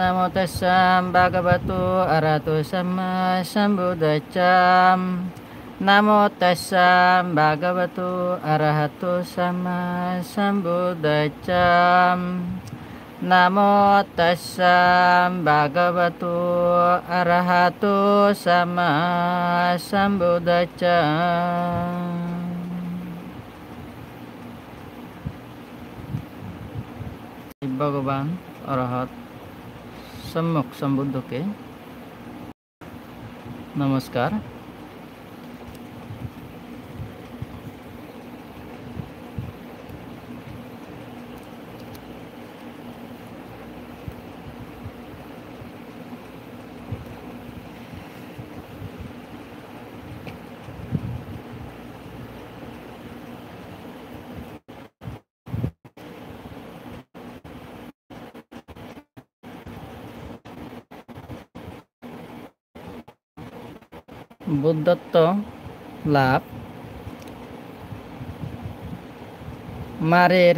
Namo tassa bhagavato arahato samma sambuddhassa. Namo tassa bhagavato arahato samma sambuddhassa. Namo tassa bhagavato arahato samma sambuddhassa. ভগবান অরহত সম্যক সম্বুদ্ধকে নমস্কার। বুদ্ধত্ব লাভ মারের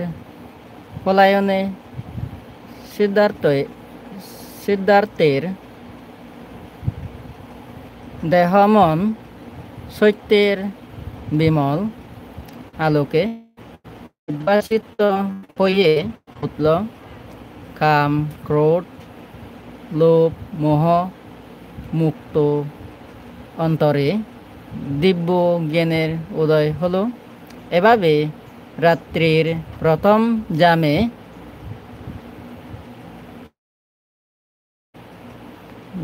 পলায়নে সিদ্ধার্থের দেহ মন সত্যের বিমল আলোকে উদ্ভাসিত হয়ে উঠল। কাম ক্রোধ লোভ মোহ মুক্ত অন্তরে দিব্য জ্ঞানের উদয় হলো। এভাবে রাত্রির প্রথম জামে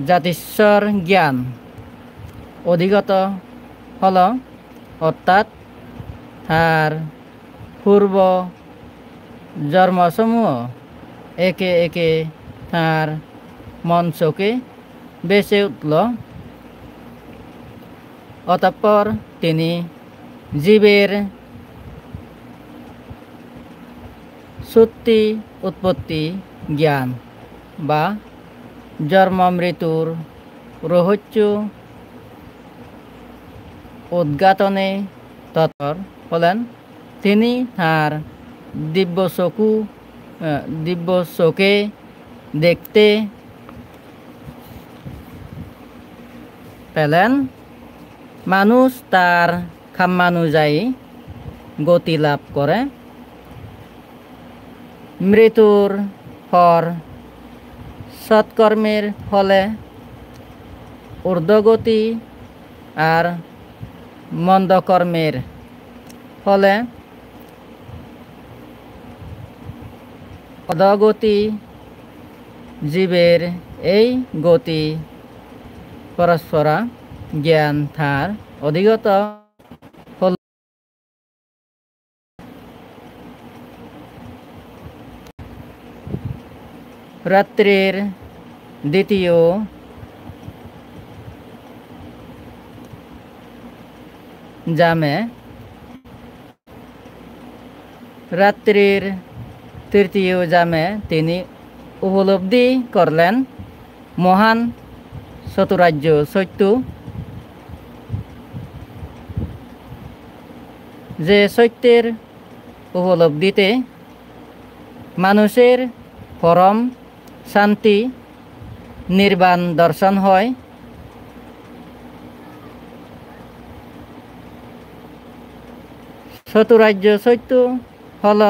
জাতিস্বর জ্ঞান অধিগত হল, অর্থাৎ তার পূর্ব জন্মসমূহ একে একে তার মন চোখে বেসে উঠল। অতঃপর তিনি জীবের সত্যি উৎপত্তি জ্ঞান বা জন্ম মৃত্যুর রহস্য উদ্ঘাটনে তৎপর হলেন। তিনি তাঁর দিব্য চোখে দেখতে পেলেন মানুষ তার কামানুযায়ী গতি লাভ করে। মৃত্যুর পর সৎকর্মের ফলে ঊর্ধ্বগতি আর মন্দকর্মের ফলে অধোগতি। জীবের এই গতি পরস্পরা জ্ঞান তার অধিগত হল। রাত্রির দ্বিতীয় জামে রাত্রির তৃতীয় জামে তিনি উপলব্ধি করলেন মহান চতুরার্য সত্য, যে সত্যের উপলব্ধিতে মানুষের পরম শান্তি নির্বাণ দর্শন হয়। চতুরার্য সত্য হল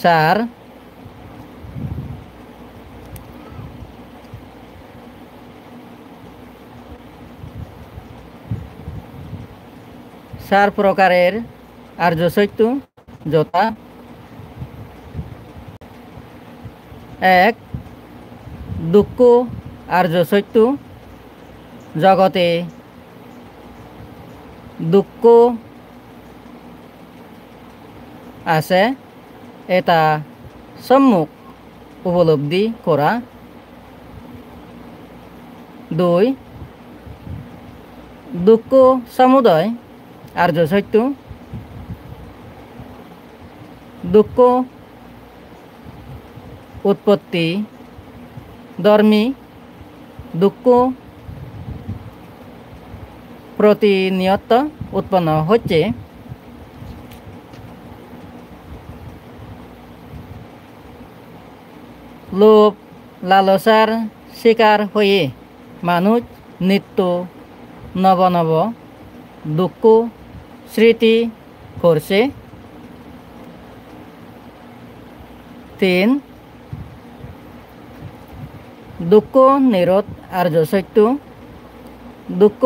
চার প্রকারের আর্য সত্য, যথা: এক, দুঃখ আর্য সত্য। জগতে দুঃখ আছে এটা সম্যক উপলব্ধি করা। দুই, দুঃখ সমুদয় আর্য সত্য। দুঃখ উৎপত্তি ধর্মী, দুঃখ প্রতিনিয়ত উৎপন্ন হচ্ছে। লোভ লালসার শিকার হয়ে মানুষ নিত্য নব নব দুঃখ স্মৃতি করছে। 3 দুঃখ নিরোধ আর্য সত্য। দুঃখ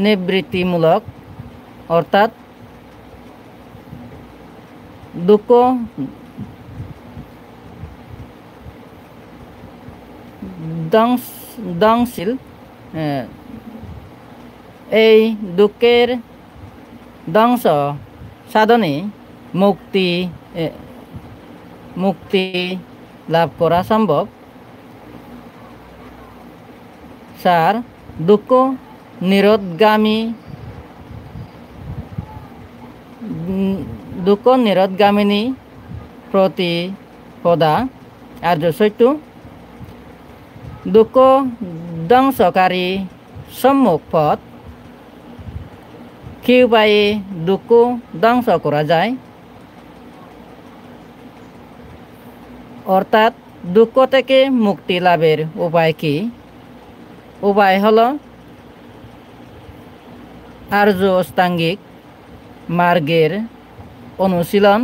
নিবৃত্তিমূলক অর্থাৎ দুঃখ দংশীল। এই দুঃখের ধ্বংস সাধনে মুক্তি লাভ করা সম্ভব। 4 দুঃখ নিরোধগামিনী প্রতিপদা আর্য সত্য। দুঃখ ধ্বংসকারী সম্মুখ পথ। কি উপায়ে দুঃখ ধ্বংস করা যায়, অর্থাৎ দুঃখ থেকে মুক্তি লাভের উপায় কি? উপায় হলো আর্য অষ্টাঙ্গিক মার্গের অনুশীলন।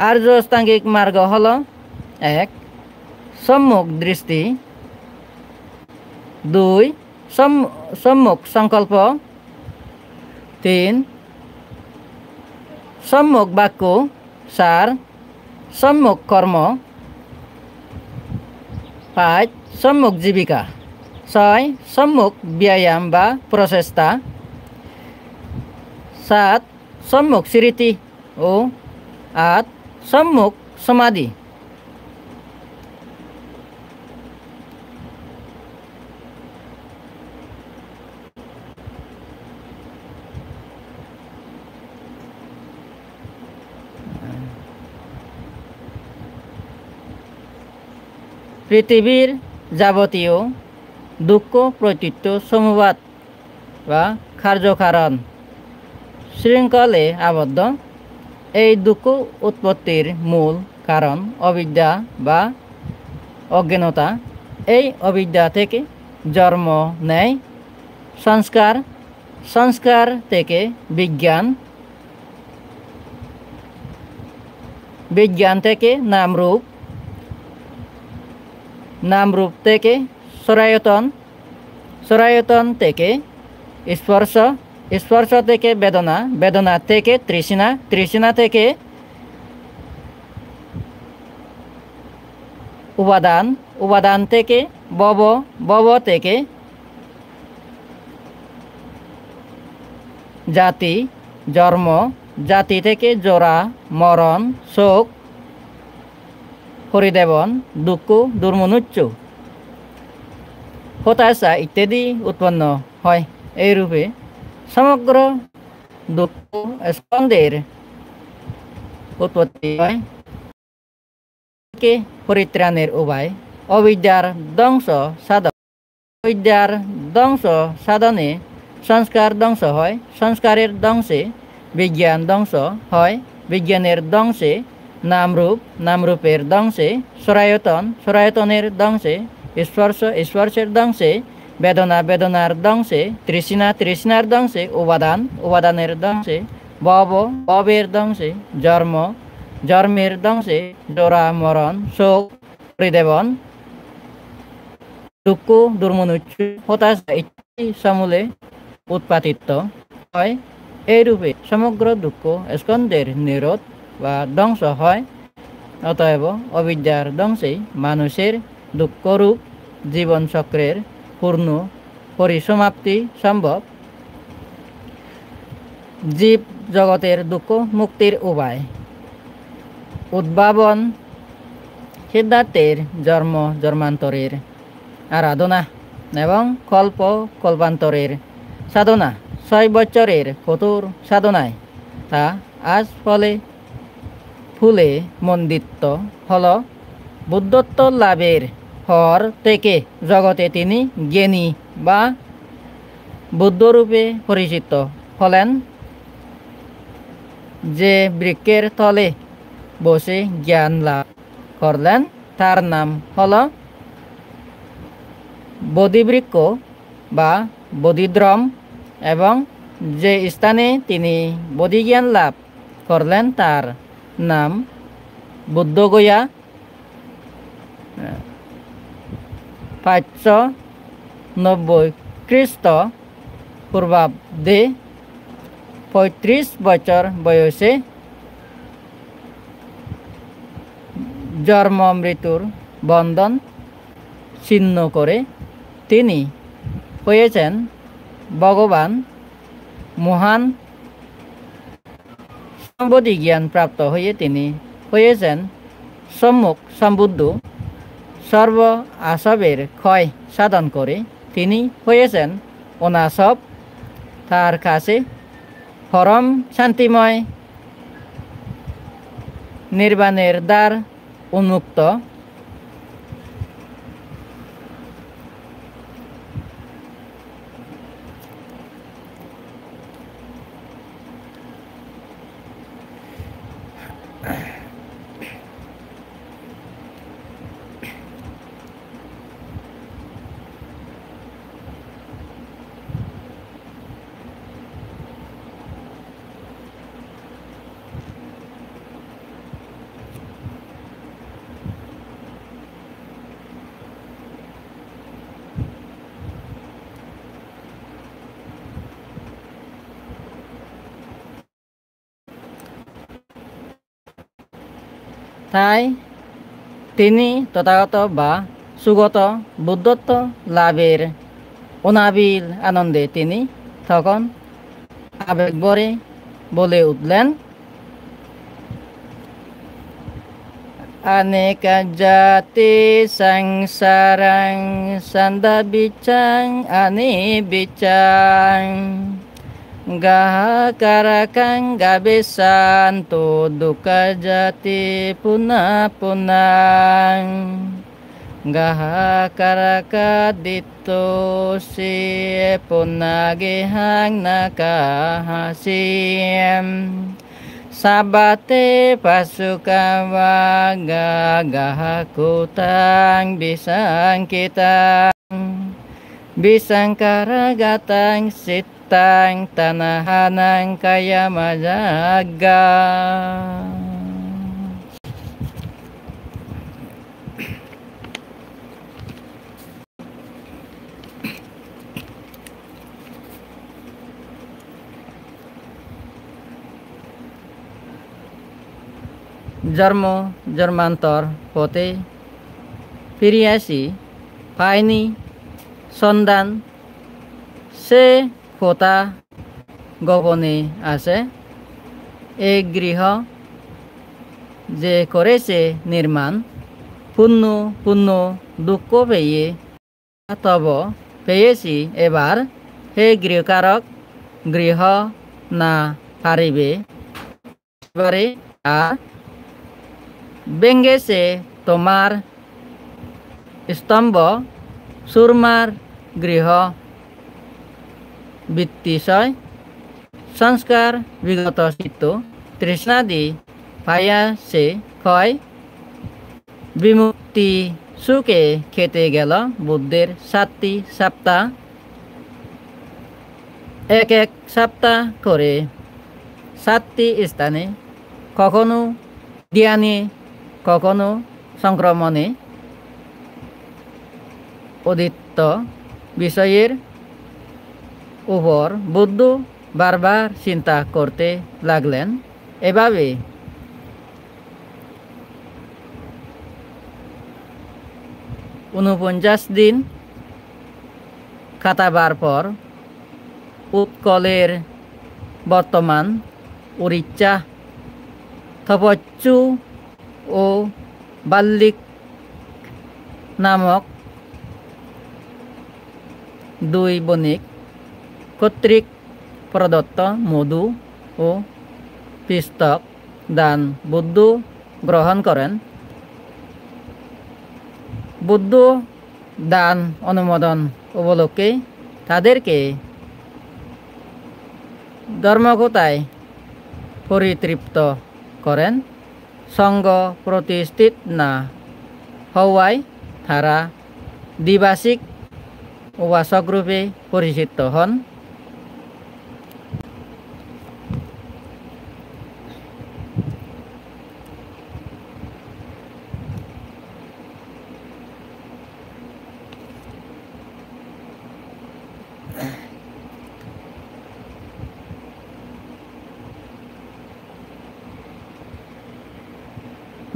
আর্য অষ্টাঙ্গিক মার্গ হলো 1 সম্মুখ দৃষ্টি, 2 সম্মুখ সংকল্প, 3 সম্মুখ বাক্য, 4 সম্মুখ কর্ম, 5 সম্মুখ জীবিকা, 6 সম্মুখ ব্যায়াম বা প্রচেষ্টা, 7 সম্মুখ স্মৃতি ও 8 সম্মুখ সমাধি। পৃথিবীর যাবতীয় দুঃখ প্রতীত সমবাদ বা কার্যকারণ শৃঙ্খলে আবদ্ধ। এই দুঃখ উৎপত্তির মূল কারণ অবিদ্যা বা অজ্ঞানতা। এই অবিদ্যা থেকে জন্ম নেয় সংস্কার, সংস্কার থেকে বিজ্ঞান, বিজ্ঞান থেকে নামরূপ, নামরূপ থেকে সরায়তন, সরায়তন থেকে স্পর্শ, স্পর্শ থেকে বেদনা, বেদনা থেকে তৃষ্ণা, তৃষ্ণা থেকে উপাদান, উপাদান থেকে ভব, ভব থেকে জাতি, জন্ম, জাতি থেকে জরা, মরণ, শোক, পরিদেবন, দুঃখ, দুর্মনুচ্চ, হতাশা ইত্যাদি উৎপন্ন হয়। এইরূপে সমগ্র দুঃখ স্কন্ধের উৎপত্তি হয়। পরিত্রাণের উপায় অবিদ্যার ধ্বংস সাধন। অবিদ্যার ধ্বংস সাধনে সংস্কার ধ্বংস হয়, সংস্কারের ধ্বংসে বিজ্ঞান ধ্বংস হয়, বিজ্ঞানের ধ্বংসে নামরূপ, নামরূপের ধ্বংসে সরায়তন, সরায়তনের ধ্বংসে স্পর্শ, স্পর্শের ধ্বংসে বেদনা, বেদনার ধ্বংসে তৃষ্ণা, তৃষ্ণার ধ্বংসে উপাদান, উপাদানের ধ্বংসে ভব, ভবের ধ্বংসে জন্ম, জন্মের ধ্বংসে জরা, মরণ, শোক, পরিদেবন, দুঃখ, দুর্মনুচ্চ, হতাশা ইত্যাদি সমূলে উৎপাদিত হয়। এইরূপে সমগ্র দুঃখ স্কন্ধের নিরোধ বা ধ্বংস হয়। অতএব অবিদ্যার ধ্বংসেই মানুষের দুঃখরূপ জীবনচক্রের পূর্ণ পরিসমাপ্তি সম্ভব। জীব জগতের দুঃখ মুক্তির উপায় উদ্ভাবন, সিদ্ধান্তের জন্ম জন্মান্তরের আরাধনা এবং কল্প কল্পান্তরের সাধনা, 6 বছরের কঠোর সাধনায় তা আজ ফলে ফুলে মন্ডিত হল। বুদ্ধত্ব লাভের পর থেকে জগতে তিনি জ্ঞানী বা বুদ্ধরূপে পরিচিত হলেন। যে বৃক্ষের তলে বসে জ্ঞান লাভ করলেন তার নাম হল বোধিবৃক্ষ বা বোধিদ্রম, এবং যে স্থানে তিনি বোধিজ্ঞান লাভ করলেন তার নাম বুদ্ধগয়া। 590 খ্রিস্ট পূর্বাব্দে 35 বছর বয়সে জন্ম মৃত্যুর বন্ধন ছিন্ন করে তিনি হয়েছেন ভগবান। মহান সম্বোধি জ্ঞান প্রাপ্ত হয়ে তিনি হয়েছেন সম্মুখ সম্বুদ্ধ। সর্ব আসবের ক্ষয় সাধন করে তিনি হয়েছেন অনাসব। তার কাছে পরম শান্তিময় নির্বাণের দ্বার উন্মুক্ত। তাই তিনি তথাগত বা সুগত বুদ্ধত্ব লাভের অনাবিল আনন্দে তিনি তখন আবেগভরে বলে উঠলেন, aneka jati sangsarang sandabicang anibicang gahakarakang gabesan tu duka jati punang gahakaraka dito si punagihang nakahasim sabate pasukawaga gahakutang bisang kitang bisang karagatang sitang tanahanang kaya majaga. জন্ম জন্মান্তর পথে ফিরিয়াছি পাইনি সন্ধান, সে কোথা গোপনে আছে। এই গৃহ যে করেছে নির্মাণ, পুণ্য পুণ্য দুঃখ পেয়ে তব পেয়েছি এবার। হে গৃহকারক, গৃহ না পারিবে এবারে আর ভেঙ্গেছে তোমার স্তম্ভ সুরমার গৃহ বৃত্তিশয় সংস্কার বিগত চিত্ত তৃষ্ণাদি পাইয়াছে ক্ষয়। বিমুক্তি সুখে খেতে গেল বুদ্ধের 7টি সপ্তাহ, এক এক সপ্তাহ করে 7টি স্থানে, কখনো ধ্যানে কখনো সংক্রমণে অধীত বিষয়ের উপর বুদ্ধ বারবার চিন্তা করতে লাগলেন। এভাবে 49 দিন কাটাবার পর উৎকলের বর্তমান উড়িষ্যা তপচ্চু ও বাল্লিক নামক 2 বণিক কর্তৃক প্রদত্ত মধু ও পিষ্টক দান বুদ্ধ গ্রহণ করেন। বুদ্ধ দান অনুমোদন উপলক্ষে তাদেরকে ধর্মকথায় পরিতৃপ্ত করেন। সঙ্গ প্রতিষ্ঠিত না হওয়ায় তারা দ্বিভাষিক উপাসক রূপে পরিচিত হন।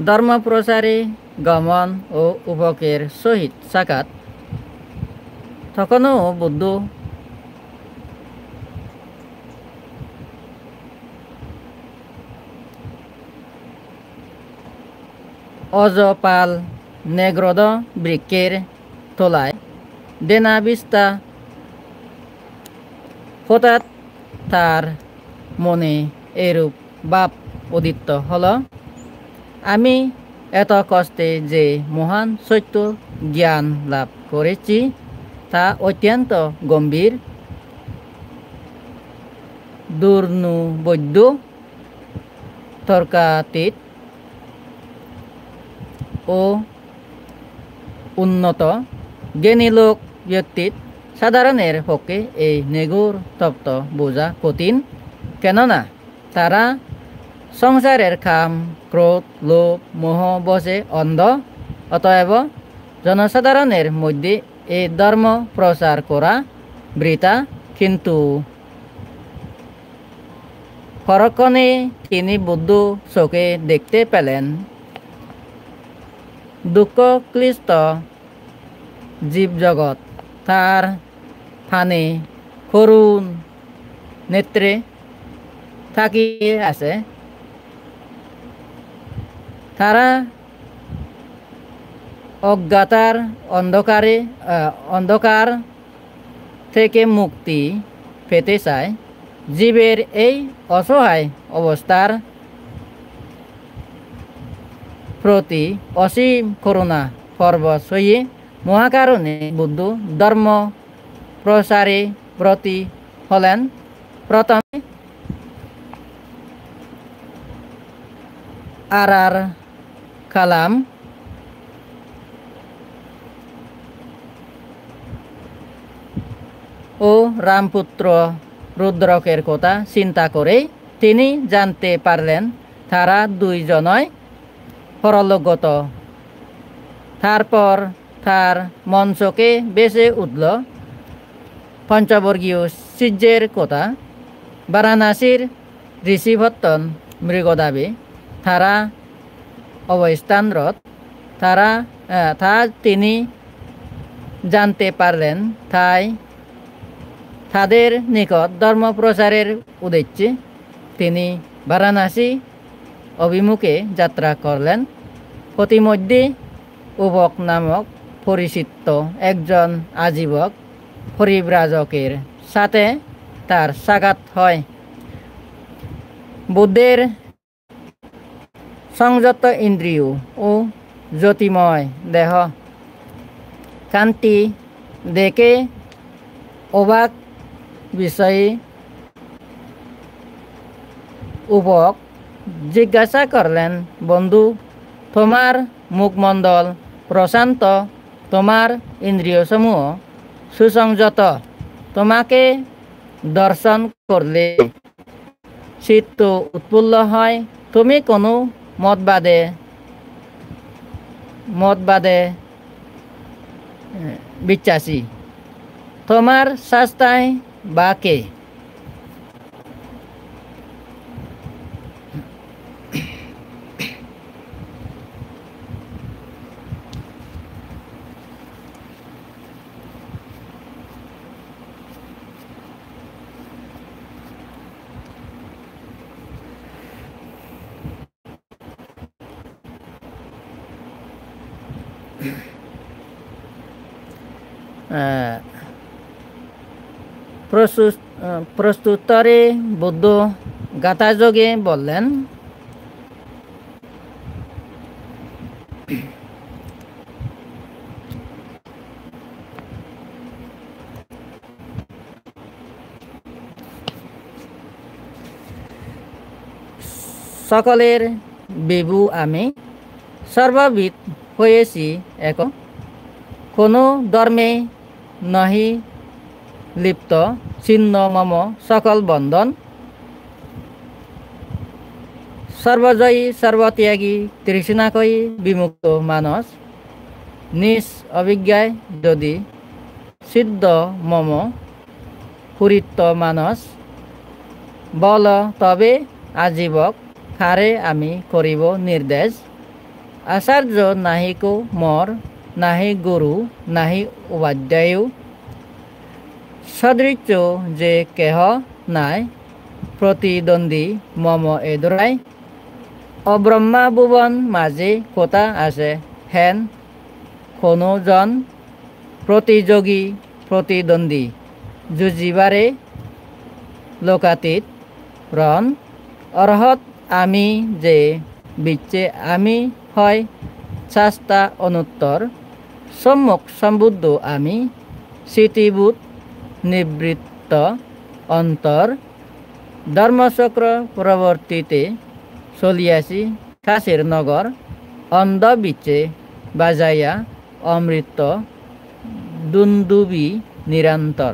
ধর্ম প্রচারে গমন ও উপকের সহিত সাক্ষাৎ। তখনও বুদ্ধ অজপাল নেগ্রদ বৃক্ষের তলায় দেনাবিস্তা। হঠাৎ তার মনে এরূপ ভাব উদিত হল, আমি এত কষ্টে যে মহান সত্য জ্ঞান লাভ করেছি তা অত্যন্ত গম্ভীর, দুর্নুবৈদ্য, তর্কাতীত ও উন্নত। জ্ঞানী লোক ব্যক্তির সাধারণের পক্ষে এই নিগূঢ় তত্ত্ব বোঝা কঠিন, কেননা তারা সংসারের কাম, ক্রোধ, লোভ, মোহ বশে অন্ধ। অতএব জনসাধারণের মধ্যে এই ধর্ম প্রচার করা বৃথা। কিন্তু পরক্ষণে তিনি বুদ্ধ চোখে দেখতে পেলেন দুঃখ ক্লিষ্ট জীবজগৎ তার ফানে করুণ নেত্রে তাকিয়ে আছে। তারা অজ্ঞাতার অন্ধকার থেকে মুক্তি পেতে চায়। জীবের এই অসহায় অবস্থার প্রতি অসীম করুণা পরবশ হয়ে মহাকারণে বুদ্ধ ধর্ম প্রসারে ব্রতী হলেন। প্রথমে আর কালাম ও রামপুত্র রুদ্রকের কথা চিন্তা করে তিনি জানতে পারলেন তারা দুইজনই পরলোকগত। তারপর তার মঞ্চকে বেসে উঠল পঞ্চবর্গীয় সূর্যের কথা। বারাণসীর ঋষিভট্টন মৃগদাবে তারা অবস্থানরত। তা তিনি জানতে পারলেন, তাই তাদের নিকট ধর্ম প্রচারের উদ্দেশ্যে তিনি বারাণসী অভিমুখে যাত্রা করলেন। পথিমধ্যে উবক নামক পরিচিত একজন আজীবক পরিব্রাজকের সাথে তার সাক্ষাৎ হয়। বুদ্ধের সংযত ইন্দ্রিয় ও জ্যোতিময় দেহ কান্তি দেখে অবাক বিষয়ে উবক জিজ্ঞাসা করলেন, বন্ধু, তোমার মুখমণ্ডল প্রশান্ত, তোমার ইন্দ্রিয়সমূহ সুসংযত, তোমাকে দর্শন করলে চিত্ত উৎফুল্ল হয়। তুমি কোনো মতবাদে বিশ্বাসী। তোমার শাস্ত্রায় বা কে? প্রস্তুতরে বুদ্ধ গাথাযোগে বললেন, সকলের বিভু আমি সর্ববিদ হয়েছি এক কোনো ধর্মে নহি লিপ্ত ছিন্ন মম সকল বন্ধন সর্বজয়ী সর্বত্যাগী তৃষ্ণাকয়ী বিমুক্ত মানস নিজ অভিজ্ঞায় যদি সিদ্ধ মম পুরিত্ব মানস বল তবে আজীবক হারে আমি করিব নির্দেশ আচার্য নাহিকো মর নাহি গুরু নাহি উপাধ্যায় সদৃশ্য যে কেহ নাই প্রতিদ্বন্দ্বী মম এদরাই অব্রহ্মা ভুবন মাঝে কোথা আছে হেন কোনোজন প্রতিযোগী প্রতিদ্বন্দ্বী যুঁজিবারে লোকাতীত রণ অর্হত আমি যে বিচ্ছে আমি হয় শাস্তা অনুত্তর সম্মুখ সম্বুদ্ধ আমি স্মৃতিভূত নিবৃত্ত অন্তর ধর্মচক্র প্রবর্তিতে চলিয়াছি কাশীর নগর অন্ধ বিচ্ছে বাজাইয়া অমৃত দুন্দুবি নিরন্তর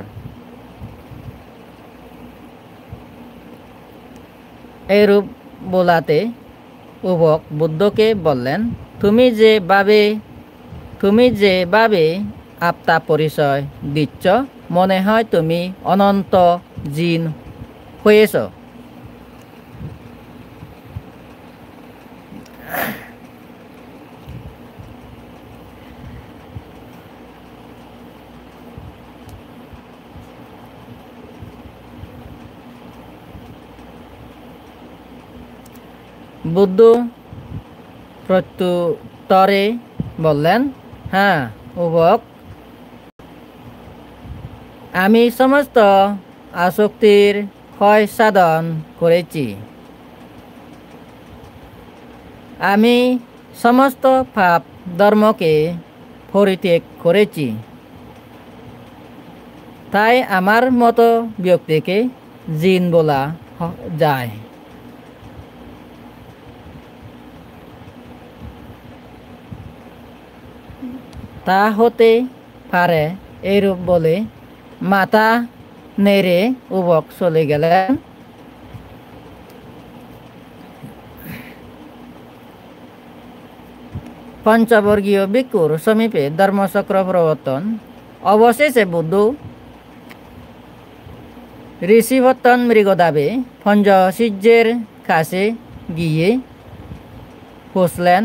এইরূপ বলাতে উভক বুদ্ধকে বললেন তুমি যে ভাবে আত্মা পরিচয় দিচ্ছ মনে হয় তুমি অনন্ত জিন হয়েছ বুদ্ধ প্রত্যুত্তরে বললেন হ্যাঁ উভক আমি সমস্ত আসক্তির ক্ষয় সাধন করেছি আমি সমস্ত পাপ ধর্মকে পরিত্যাগ করেছি তাই আমার মতো ব্যক্তিকে জিন বলা যায় তা হতে পারে এইরূপ বলে মাথা নেড়ে উভক চলে গেলেন পঞ্চবর্গীয় ভিক্ষুর সমীপে ধর্মচক্র প্রবর্তন অবশেষে বুদ্ধ ঋষিবর্তন মৃগদাবে পঞ্চশিজ্যের কাছে গিয়ে পৌঁছলেন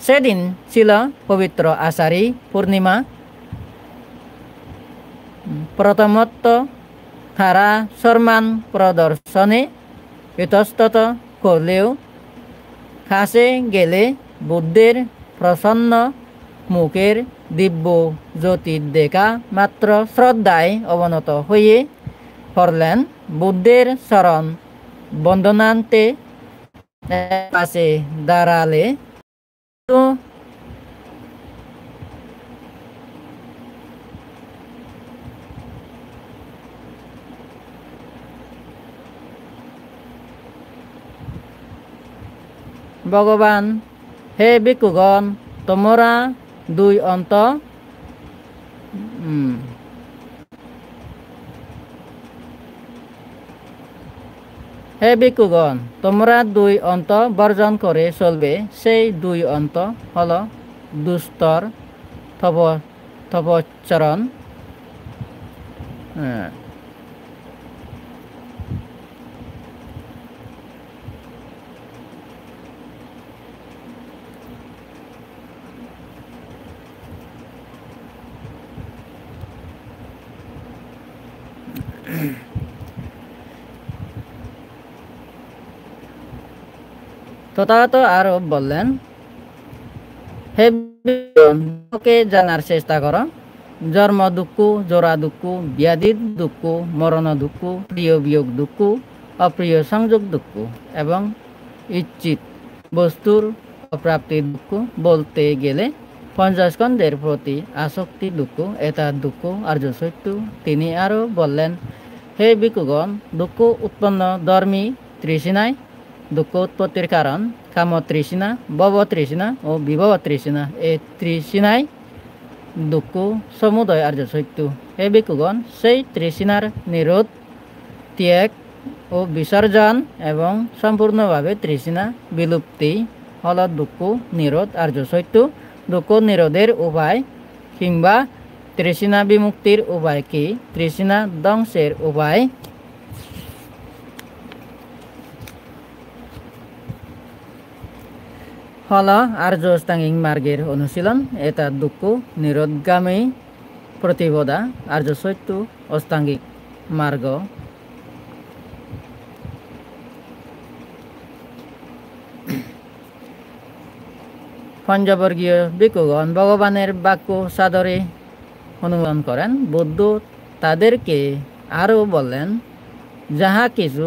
সেদিন ছিল পবিত্র আষাঢ়ী পূর্ণিমা প্রথমত তারা সম্মান প্রদর্শনে ইতস্তত করলেও কাছে গেলে বুদ্ধের প্রসন্ন মুখের দিব্য জ্যোতি দেখা মাত্র শ্রদ্ধায় অবনত হয়ে পড়লেন বুদ্ধের চরণ বন্দনান্তে পাশে দাঁড়ালে ভগবান হে ভিক্ষুগণ তোমরা দুই অন্ত হে ভিক্ষুগণ তোমরা দুই অন্ত বর্জন করে চলবে সেই দুই অন্ত হল দুস্তর তপচরণ তথাগত আরো বললেন হে কে জানার চেষ্টা করো জন্ম দুঃখ জোড়া দুঃখ ব্যাধি দুঃখ মরণ দুঃখ প্রিয় বিয়োগ দুঃখ অপ্রিয় সংযোগ দুঃখ এবং ইচ্ছিত বস্তুর অপ্রাপ্তি দুঃখ বলতে গেলে পঞ্চস্কন্ধের প্রতি আসক্তি দুঃখ এটা দুঃখ আর্য সত্য তিনি আরো বললেন হে ভিক্ষুগণ দুঃখ উৎপন্ন ধর্মী তৃষ্ণায় দুঃখ উৎপত্তির কারণ কাম তৃষ্ণা, ভব তৃষ্ণা ও বিভব তৃষ্ণা। এই তৃষ্ণাই দুঃখ সমুদয় আর্য সত্য। হে ভিক্ষুগণ, সেই তৃষ্ণার নিরোধ, ত্যাগ ও বিসর্জন এবং সম্পূর্ণভাবে তৃষ্ণা বিলুপ্তি হল দুঃখ নিরোধ আর্য সত্য। দুঃখ নিরোধের উপায় কিংবা তৃষ্ণা বিমুক্তির উপায় কি? তৃষ্ণা ধ্বংসের উপায় হল আর্য অষ্টাঙ্গিক মার্গের অনুশীলন। এটা দুঃখ নিরোধগামী প্রতিপদা, আর্য সত্য অষ্টাঙ্গিক মার্গ। পঞ্চবর্গীয় ভিক্ষুগণ ভগবানের বাক্য সাদরে অনুমোদন করেন। বুদ্ধ তাদেরকে আরও বললেন, যাহা কিছু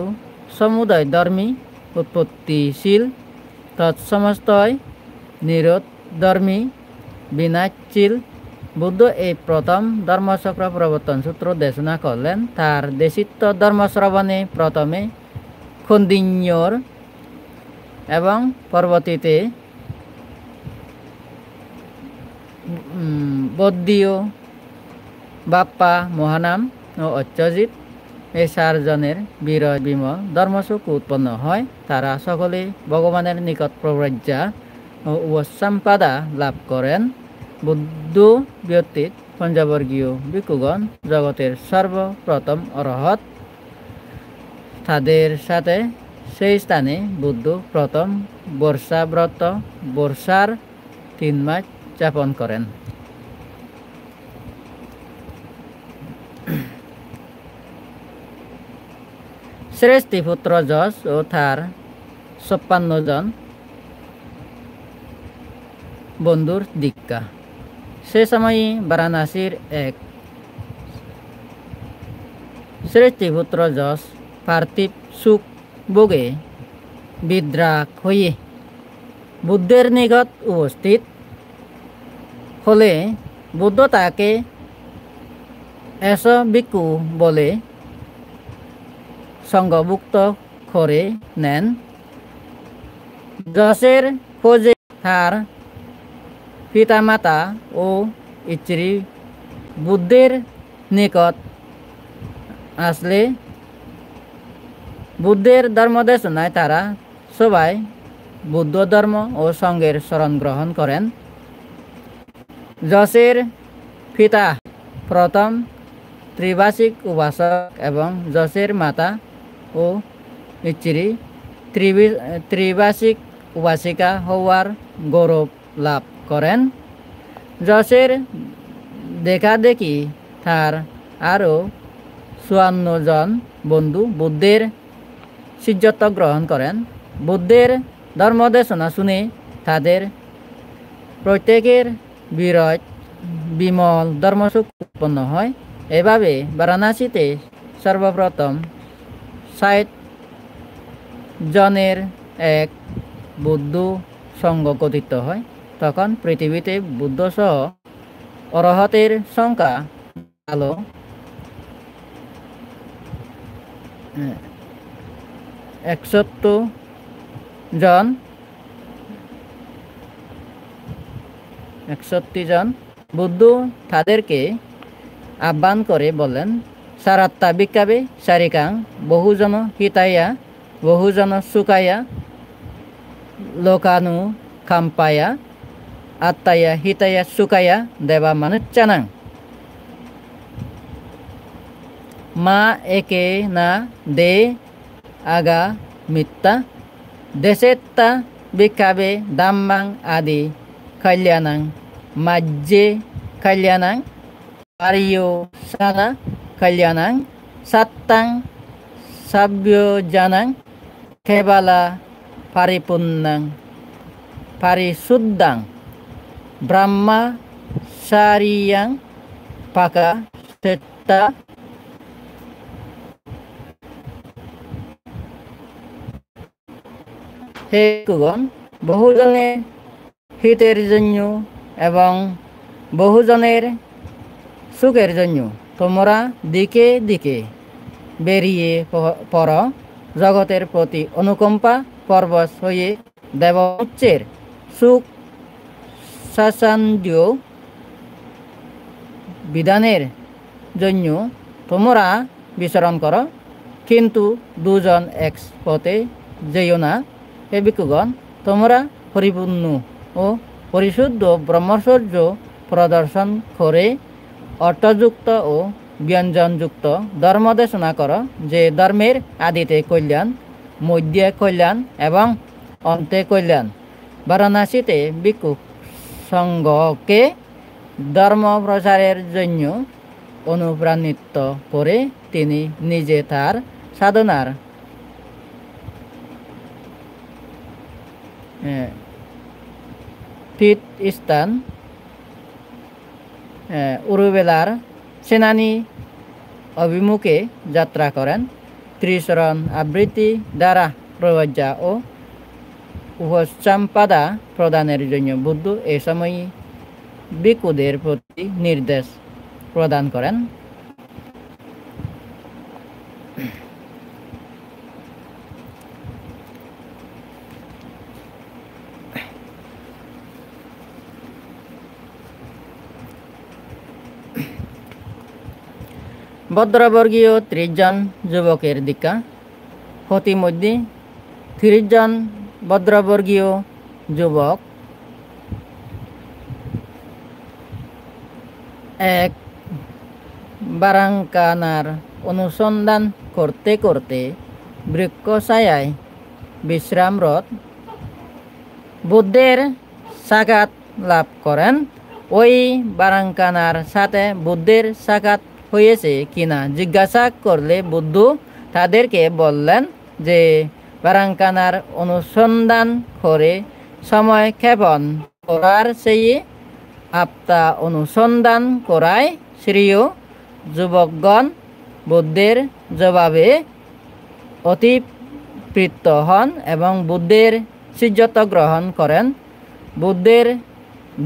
সমুদয় ধর্মী উৎপত্তিশীল তৎসমস্তই নিরোধধর্মী বিনাশশীল। বুদ্ধ এই প্রথম ধর্মচক্র প্রবর্তন সূত্র দেশনা করলেন। তার দেশিত্ব ধর্মশ্রবণে প্রথমে খন্দিন্যর এবং পরবর্তীতে বৌদ্ধীয় বাপ্পা, মহানাম ও অচ্যজিৎ এই চারজনের বিরয় বিমল ধর্মসুখ উৎপন্ন হয়। তারা সকলে ভগবানের নিকট প্রব্রজ্যা ও উপসম্পাদা লাভ করেন। বুদ্ধ ব্যতীত পঞ্চবর্গীয় ভিক্ষুগণ জগতের সর্বপ্রথম অরহৎ। তাদের সাথে সেই স্থানে বুদ্ধ প্রথম বর্ষাব্রত বর্ষার 3 মাস যাপন করেন। শ্রেষ্ঠীপুত্র যশ ও তার 56 জন বন্ধুর দীক্ষা। সে সময়ই বারাণসীর এক শ্রেষ্ঠীপুত্র যশ পার্থিব সুখ ভোগে বিদ্রাক হয়ে বুদ্ধের নিকট উপস্থিত হলে বুদ্ধ তাকে এস ভিক্ষু বলে সঙ্গভুক্ত করে নেন। যশের খোঁজে তার পিতামাতা ও স্ত্রী বুদ্ধের নিকট আসলে বুদ্ধের ধর্মদেশনায় তারা সবাই বুদ্ধ ধর্ম ও সঙ্গের শরণ গ্রহণ করেন। যশের পিতা প্রথম ত্রিবাসিক উপাসক এবং যশের মাতা ও স্ত্রী ত্রিবাসিক উপাসিকা হওয়ার গৌরব লাভ করেন। যশের দেখাদেখি তার আরও 54 জন বন্ধু বুদ্ধের শিষ্যত্ব গ্রহণ করেন। বুদ্ধের ধর্মদেশনা শুনে তাদের প্রত্যেকের বিরয় বিমল ধর্মসুখ উৎপন্ন হয়। এভাবে বারাণসীতে সর্বপ্রথম 60 জনের এক বুদ্ধ সংঘ গঠিত হয়। তখন পৃথিবীতে বুদ্ধসহ অরহতের সংখ্যা আলো 61 জন 61 জন। বুদ্ধ তাদেরকে আহ্বান করে বলেন, সারাত্তা ভিক্ষাবে সারিকাং বহুজন হিতায়া বহুজন সুখায়া লোকানু খাম্পায়া আত্মায়া হিতায়া সুখায়া দেবা মানুচ্চানাং মা একে না দে আগা মিথ্যা দেশেত্তা ভিক্ষাবে দাম্মাং আদি কল্যাণাং মাজ্জে কল্যাণাং পারিয় সানা কল্যাণাং সাত্তাং সাব্যজানাং কেবালা পারিপূর্ণাং পারিশুদ্ধাং ব্রহ্মা সারিয়াং পাকা সেত্তা। হে ভিক্ষুগণ, বহুজনের হিতের জন্য এবং বহুজনের সুখের জন্য তোমরা দিকে দিকে বেরিয়ে পড়। জগতের প্রতি অনুকম্পা পরবশ হয়ে দেবোচ্চের সুখ শাসন্দীয় বিধানের জন্য তোমরা বিচরণ করো, কিন্তু দুজন এক পথে যেও না। হে ভিক্ষুগণ, তোমরা পরিপূর্ণ ও পরিশুদ্ধ ব্রহ্মচর্য প্রদর্শন করে অর্থযুক্ত ও ব্যঞ্জনযুক্ত ধর্ম দেশনা করো, যে ধর্মের আদিতে কল্যাণ, মধ্যে কল্যাণ এবং অন্তে কল্যাণ। বারাণসীতে ভিক্ষু সংঘকে ধর্ম প্রচারের জন্য অনুপ্রাণিত করে তিনি নিজে তার সাধনার পীঠস্থান উরুবেলার সেনানী অভিমুখে যাত্রা করেন। ত্রিশরণ আবৃত্তি দ্বারা প্রবজ্জা ও উপসম্পাদা প্রদানের জন্য বুদ্ধ এ সময় ভিক্ষুদের প্রতি নির্দেশ প্রদান করেন। ভদ্রবর্গীয় 30 জন যুবকের দীক্ষা। প্রতিমধ্যে 30 জন ভদ্রবর্গীয় যুবক এক বারাঙ্কানার অনুসন্ধান করতে করতে বৃক্ষছায়ায় বিশ্রামরত বুদ্ধের সাক্ষাৎ লাভ করেন। ওই বারাঙ্কানার সাথে বুদ্ধের সাক্ষাৎ হয়েছে কিনা জিজ্ঞাসা করলে বুদ্ধ তাদেরকে বললেন যে বারাঙ্কানার অনুসন্ধান করে সময় ক্ষেপণ করার চেয়ে আত্মা অনুসন্ধান করায় শ্রেয়। যুবকগণ বুদ্ধের জবাবে অতিপ্রীত হন এবং বুদ্ধের শিষ্যত্ব গ্রহণ করেন। বুদ্ধের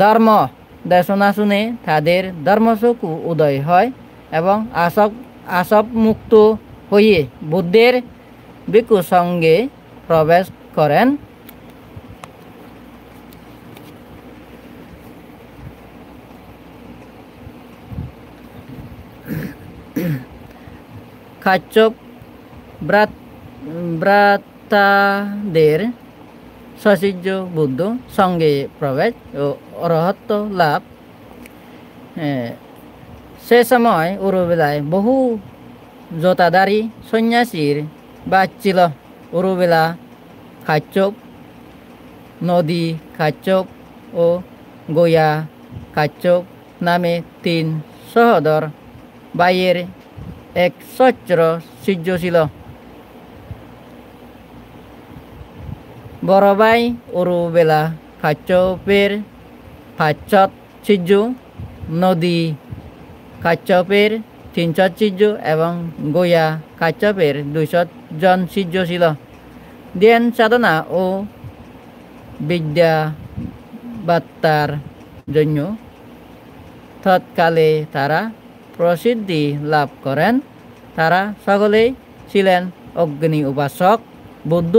ধর্ম দেশনা শুনে তাদের ধর্মচক্ষু উদয় হয় এবং আসব মুক্ত হয়ে বুদ্ধের ভিক্ষু সঙ্গে প্রবেশ করেন। কাচ্চপ ব্রাতাদের সশিষ্য বুদ্ধ সঙ্গে প্রবেশ ও অরহত্ব লাভ। সে সময় উরুবেলায় বহু জটাধারী সন্ন্যাসীর বাস ছিল। উরুবেলা কাচ্চপ, নদী কাচ্চপ ও গয়া কাচ্চপ নামে 3 সহোদর ভাইয়ের এক সচ্চর শিষ্য ছিল। বড় ভাই উরুবেলা কাচ্চপের 500 শিষ্য, নদী কাচ্চপের 300 শিষ্য এবং গয়া কাচ্চপের 200 জন শিষ্য ছিল। ধ্যান সাধনা ও বিদ্যাবাত্তার জন্য তৎকালে তারা প্রসিদ্ধি লাভ করেন। তারা সকলেই ছিলেন অগ্নি উপাসক। বুদ্ধ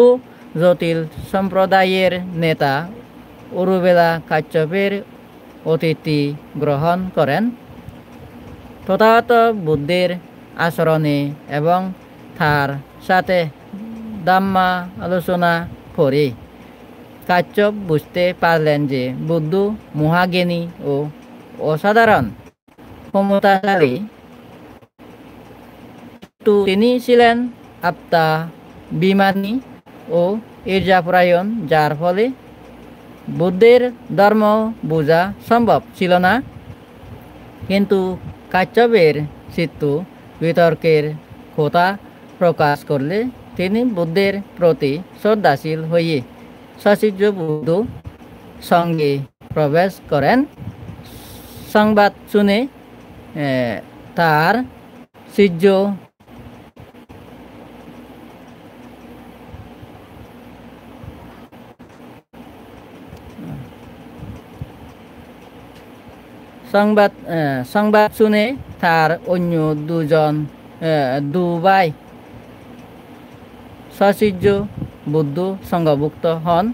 জটিল সম্প্রদায়ের নেতা উরুবেলা কাচ্চপের অতিথি গ্রহণ করেন। তথাগত বুদ্ধের আচরণে এবং তার সাথে ধাম্মা আলোচনা করে কাচ্চপ বুঝতে পারলেন যে বুদ্ধ মহাজ্ঞানী ও অসাধারণ ক্ষমতাশালী। তিনি ছিলেন আত্মাভিমানী ও ঈর্ষাপরায়ণ, যার ফলে বুদ্ধের ধর্ম বোঝা সম্ভব ছিল না। কিন্তু কাচ্চপের চিত্ত বিতর্কের কথা প্রকাশ করলে তিনি বুদ্ধের প্রতি শ্রদ্ধাশীল হয়ে সশিষ্য বুদ্ধ সঙ্গে প্রবেশ করেন। সংবাদ শুনে তার শিষ্য সংবাদ শুনে তার অন্য দু ভাই সশিষ্য বুদ্ধ সংঘভুক্ত হন।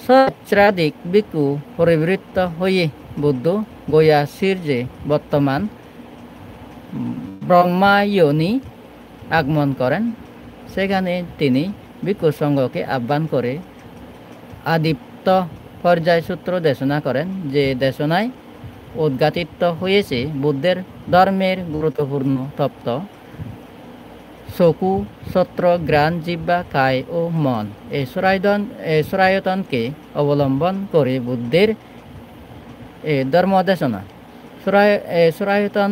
সহস্রাধিক ভিক্ষু পরিবৃত্ত হয়ে বুদ্ধ গয়া যে বর্তমান ব্রহ্মায়নী আগমন করেন। সেখানে তিনি ভিক্ষু সংঘকে আহ্বান করে আদিত্য পর্যায় সূত্র দেশনা করেন, যে দেশনায় উদ্ঘাটিত হয়েছে বুদ্ধের ধর্মের গুরুত্বপূর্ণ তত্ত্ব চকু, সত্র, ঘ্রাণ, জিহ্বা, কায় ও মন। এই সরায়তনকে অবলম্বন করে বুদ্ধের ধর্মদেশনা। সরায়তন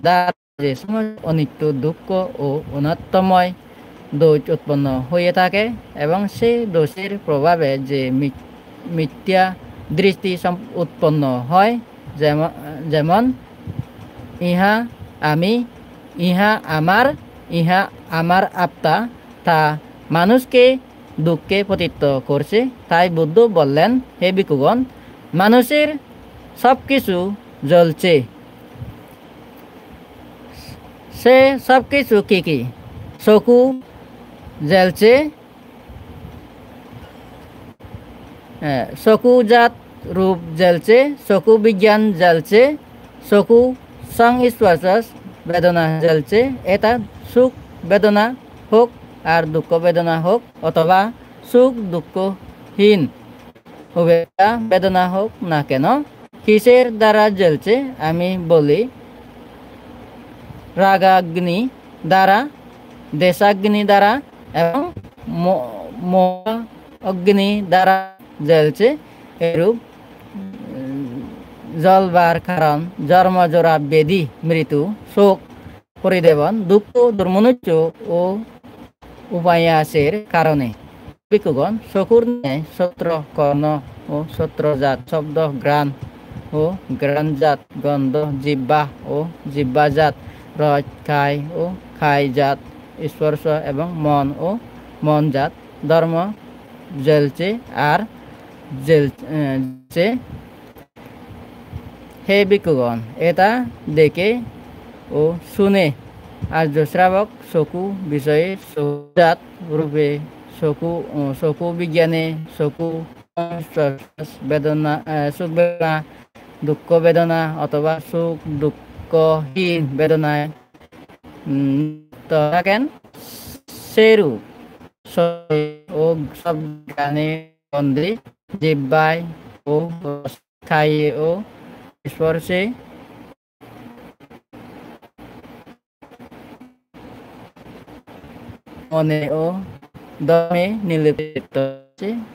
দ্বারা যে সময় অনিত্য, দুঃখ ও অনাত্মময় দোষ উৎপন্ন হয়ে থাকে এবং সেই দোষের প্রভাবে যে মিথ্যা দৃষ্টি উৎপন্ন হয়, যেমন ইহা আমি, ইহা আমার, ইহা আমার আত্মা, তা মানুষকে দুঃখে পতিত করছে। তাই বুদ্ধ বললেন, হে ভিক্ষুগণ, মানুষের সব কিছু জ্বলছে। সে সব কিছু কি কি? চকু জ্বলছে, চকুজাত রূপ জ্বলছে, চকু বিজ্ঞান জ্বলছে, চকু সংস্পর্শ বেদনা জ্বলছে। এটা সুখ বেদনা হোক আর দুঃখ বেদনা হোক, অথবা সুখ দুঃখহীন বেদনা হোক না কেন, কিসের দ্বারা জ্বলছে? আমি বলি রাগাগ্নি দ্বারা, দেশাগ্নি দ্বারা এবং অগ্নি দ্বারা জ্বলছে। এরূপ জ্বলবার কারণ জন্মজরা, ব্যাধি, মৃত্যু, শোক, পরিদেবন, দুঃখ, দুর্মনুষ্য ও উপায়াসের কারণে। ভিক্ষুগণ, চকুর ন্যায় সত্র, কর্ণ ও সত্রজাত শব্দ, ঘ্রাণ ও ঘ্রাণজাত গন্ধ, জিহ্বা ও জিহ্বাজাত রস, কায় ও কায়জাত স্পর্শ এবং মন ও মনজাত ধর্ম জ্বলছে আর জ্বলছে। হে ভিক্ষুগণ, এটা দেখে ও শুনে আর্য শ্রাবক চকু বিষয়ে জাত রূপে, চকু বিজ্ঞানে চকু বেদনা, সুখ বেদনা, দুঃখ বেদনা অথবা সুখ দুঃখহীন বেদনায় থাকেন, সেরূপ ও সব জ্ঞানে, গন্ধে, জিহ্বায় ও খাইয়ে ও স্পর্শে মনে ও দমে নিলিপ্ত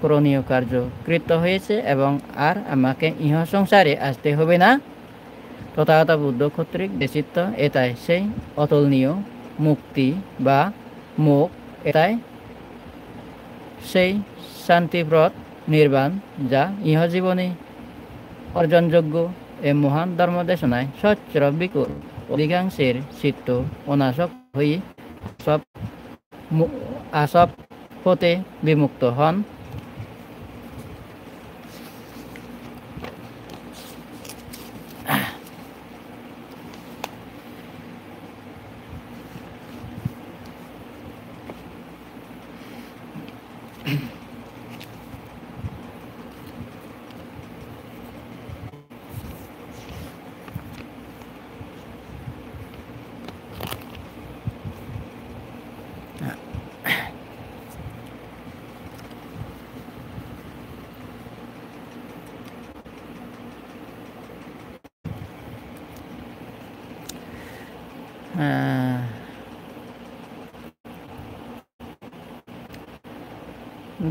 করণীয় কার্য কৃত হয়েছে এবং আর আমাকে ইহ সংসারে আসতে হবে না। তথাগত বুদ্ধ কর্তৃক দেশিত এটাই সেই অতুলনীয় মুক্তি বা মোক্ষ, এটাই সেই শান্তিপ্রদ নির্বাণ যা ইহ জীবনে অর্জনযোগ্য। এ মহান ধর্মদেশনায় সহস্র ভিক্ষুর অধিকাংশের চিত্ত অনাসক্ত হয়ে আসব হতে বিমুক্ত হন।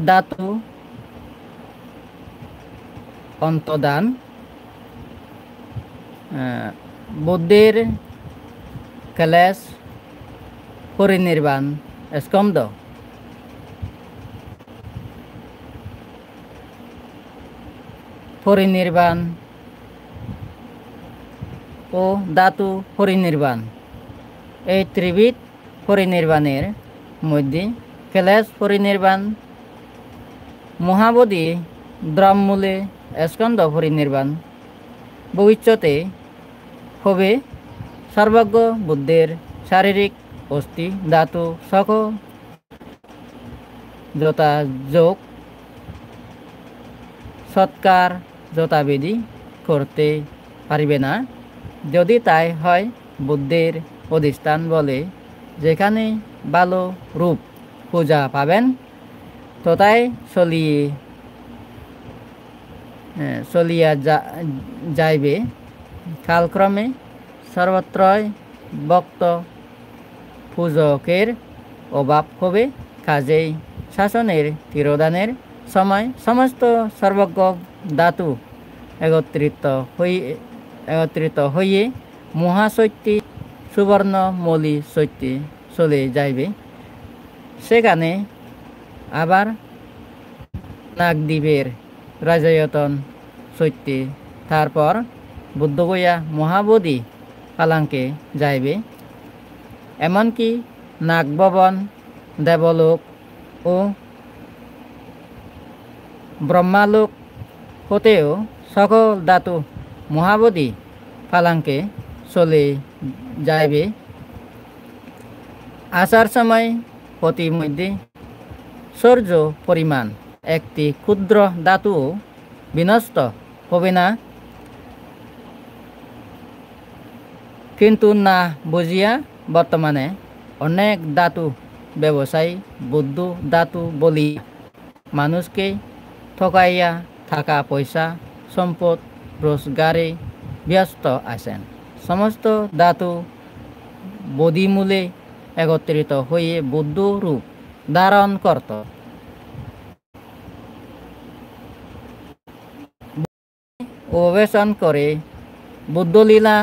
ধাতু অন্তদান, বুদ্ধের ক্লেশ পরিনির্বাণ স্কন্ধ। পরিনির্বাণ ও ধাতু পরিনির্বাণ, এই ত্রিবিধ পরিনির্বাণের মধ্যে ক্লেশ পরিনির্বাণ মহাবোধি দ্রমমূলে স্কন্ধ পরিনির্বাণ ভবিষ্যতে হবে। সর্বজ্ঞ বুদ্ধের শারীরিক অস্থি ধাতু সকল যথাযোগ সৎকার যথাবিধি করতে পারিবে না। যদি তাই হয়, বুদ্ধের অধিষ্ঠান বলে যেখানে ভালো রূপ পূজা পাবেন, তথায় চলিয়া যাইবে। কালক্রমে সর্বত্রই ভক্ত পূজকের অভাব হবে। কাজেই শাসনের তিরোধানের সময় সমস্ত সর্বজ্ঞ ধাতু একত্রিত হইয়ে মহাশক্তি সুবর্ণ মৌলি শক্তি চলে যাইবে। সেখানে আবার নাগদ্বীপের রাজয়তন শক্তি, তারপর বুদ্ধগয়া মহাবোধি পালাঙ্কে যাইবে। এমনকি নাগভবন, দেবলোক ও ব্রহ্মালোক হতেও সকল ধাতু মহাবোধি পালাঙ্কে চলে যাইবে। আসার সময় প্রতিমধ্যে সূর্য পরিমাণ একটি ক্ষুদ্র ধাতু বিনষ্ট হবে না। কিন্তু না বুঝিয়া বর্তমানে অনেক ধাতু ব্যবসায়ী বুদ্ধ ধাতু বলি মানুষকে ঠকাইয়া টাকা পয়সা সম্পদ রোজগারে ব্যস্ত আছেন। সমস্ত ধাতু বোধিমূলে একত্রিত হয়ে বুদ্ধ রূপ ধারণ করত। অবেশন করে বুদ্ধলীলা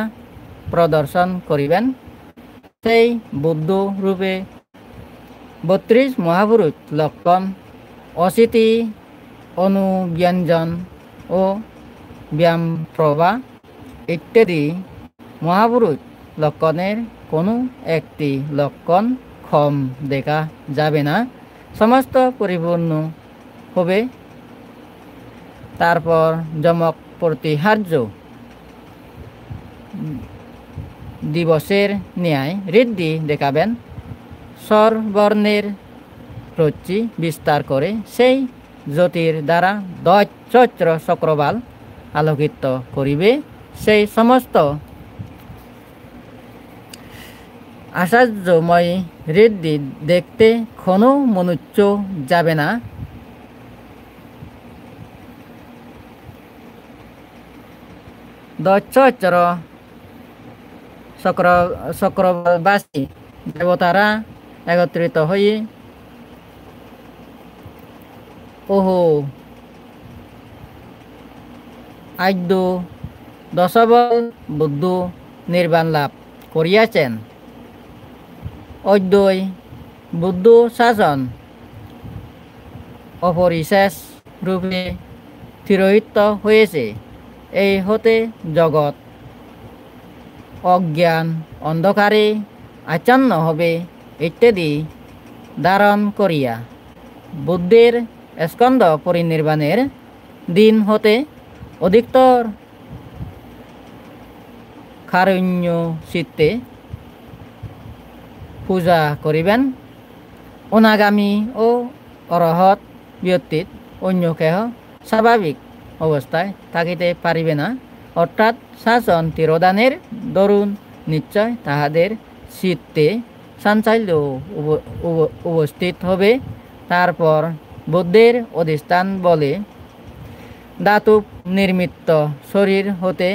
প্রদর্শন করিবেন। সেই বুদ্ধ রূপে 32 মহাপুরুষ লক্ষণ, অশীতি অনুব্যঞ্জন ও ব্যায়াম প্রভা ইত্যাদি মহাপুরুষ লক্ষণের কোনো একটি লক্ষণ কম দেখা যাবে না। সমস্ত পরিপূর্ণ হবে। তারপর যমক প্রতিহার্য দিবসের ন্যায় ঋদ্ধি দেখাবেন। স্বরবর্ণের রশ্মি বিস্তার করে সেই জ্যোতির দ্বারা চৈত্র চক্রবাল আলোকিত করিবে। সেই সমস্ত আশ্চর্যময় ঋদ্ধি দেখতে কোনো মনুষ্য যাবে না। চৈত্র চক্রবাসী দেবতারা একত্রিত হয়ে ওহো আদ্য দশবল বুদ্ধ নির্বাণ লাভ করিয়াছেন। অদ্বৈ বুদ্ধ শাসন অপরিশেষ রূপে তিরোহিত হয়েছে। এই হতে জগৎ অজ্ঞান অন্ধকারে আচ্ছন্ন হবে ইত্যাদি ধারণ করিয়া বুদ্ধের স্কন্দ পরিনির্বাণের দিন হতে অধিকতর কারুণ্য চিত্তে পূজা করিবেন। অনাগামী ও অরহৎ ব্যতীত অন্য কেহ স্বাভাবিক অবস্থায় থাকিতে পারিবে না। অর্থাৎ শাসন তিরোধানের দরুন নিশ্চয় তাহাদের চিত্তে চাঞ্চল্য উপস্থিত হবে। তারপর বুদ্ধের অধিষ্ঠান বলে ধাতু নির্মিত শরীর হতে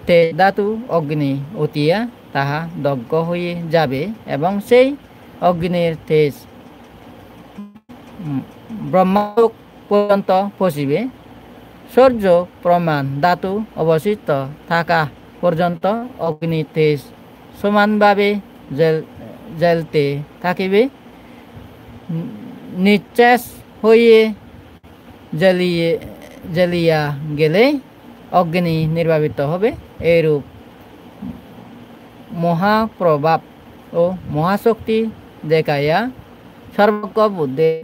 তেজ ধাতু অগ্নি অতিয়া তাহা দগ্ধ হয়ে যাবে এবং সেই অগ্নির তেজ ব্রহ্মলোক পর্যন্ত পৌঁছিবে। সূর্য প্রমাণ ধাতু অবশিষ্ট থাকা পর্যন্ত অগ্নি তেজ সমানভাবে জ্বলতে থাকিবে। নিঃশেষ হয়ে জ্বলিয়া গেলে অগ্নি নির্বাপিত হবে। এইরূপ মহাপ্রভাব ও মহাশক্তি দেখাইয়া সর্বজ্ঞ বুদ্ধের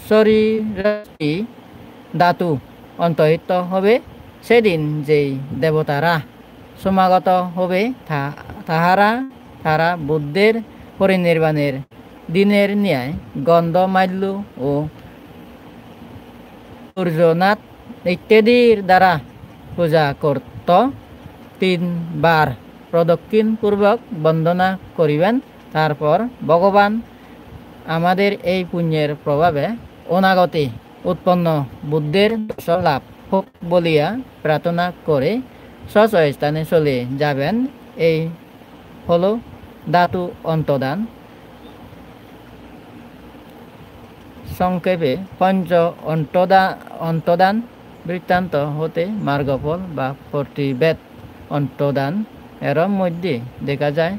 শরীরাশি ধাতু অন্তর্হিত হবে। সেদিন যেই দেবতারা সমাগত হবে তারা বুদ্ধের পরিনির্বাণের দিনের ন্যায় গন্ধমাল্য ও সূর্যনাথ ইত্যাদির দ্বারা পূজা করত। 3 বার প্রদক্ষিণপূর্বক বন্দনা করিবেন। তারপর ভগবান আমাদের এই পুণ্যের প্রভাবে অনাগতে উৎপন্ন বুদ্ধের দর্শন লাভ হোক বলিয়া প্রার্থনা করে স্ব স্থানে চলে যাবেন। এই হলো ধাতু অন্তদান। সংক্ষেপে পঞ্চ অন্তদান বৃত্তান্ত হতে মার্গফল বা প্রতিবেদ অন্তদান এর মধ্যে দেখা যায়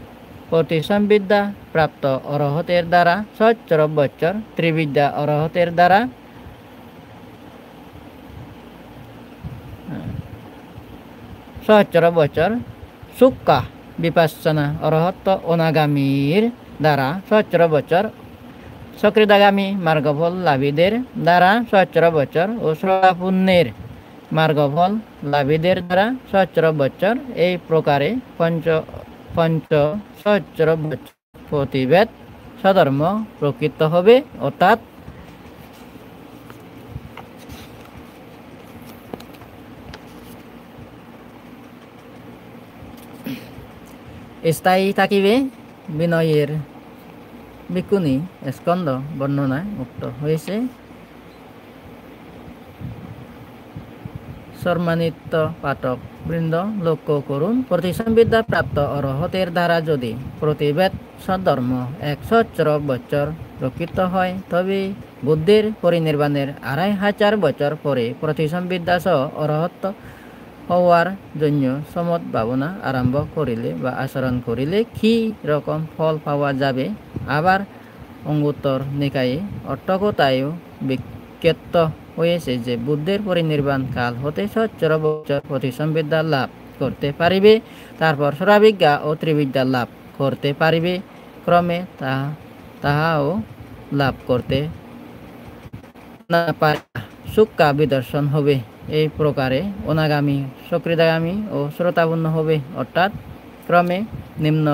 প্রতিসংবিদ্যা প্রাপ্ত অরহতের দ্বারা সহস্র বছর, ত্রিবিদ্যা অরহতের দ্বারা সহস্র বছর, সুক্কা বিপাসনা অরহত অনাগামীর দ্বারা সহস্র বছর, সকৃদাগামী মার্গফল লাভীদের দ্বারা সহস্র বছর ও শ্রবণের মার্গফল লাভীদের দ্বারা সহস্র বছর। এই প্রকারে পঞ্চ সহস্র বছর প্রতিবেদ সধর্ম প্রকৃত হবে, অর্থাৎ স্থায়ী থাকিবে। বিনয়ের ভিক্ষুণী স্কন্দ বর্ণনায় মুক্ত হয়েছে। সম্মানিত পাঠক বৃন্দ, লক্ষ্য করুন, প্রতিসংবিদ্যা প্রাপ্ত অরহতের দ্বারা যদি প্রতিবেদ সধর্ম 100 বছর প্রকৃত হয়, তবে বুদ্ধের পরিনির্বাণের 2500 বছর পরে প্রতিসংবিদ্যা সহ অরহত হওয়ার জন্য সমত ভাবনা আরম্ভ করিলে বা আচরণ করিলে কি রকম ফল পাওয়া যাবে। আবার অঙ্গুত্তর নিকায়ে অট্টকতায়ও বিখ্যাত হয়েছে যে বুদ্ধের পরিনির্বাণ কাল হতে সহস্র বছর প্রতিসংবিদ্যা লাভ করতে পারিবে, তারপর স্বরাবিজ্ঞা ও ত্রিবিদ্যা লাভ করতে পারিবে, ক্রমে তাহাও লাভ করতে না পারে সুক্কা বিদর্শন হবে। এই প্রকারে অনাগামী, সকৃদাগামী ও শ্রোতাপূর্ণ হবে, অর্থাৎ ক্রমে নিম্ন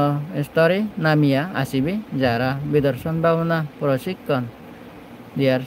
স্তরে নামিয়া আসিবে। যারা বিদর্শন ভাবনা প্রশিক্ষণ দিয়ার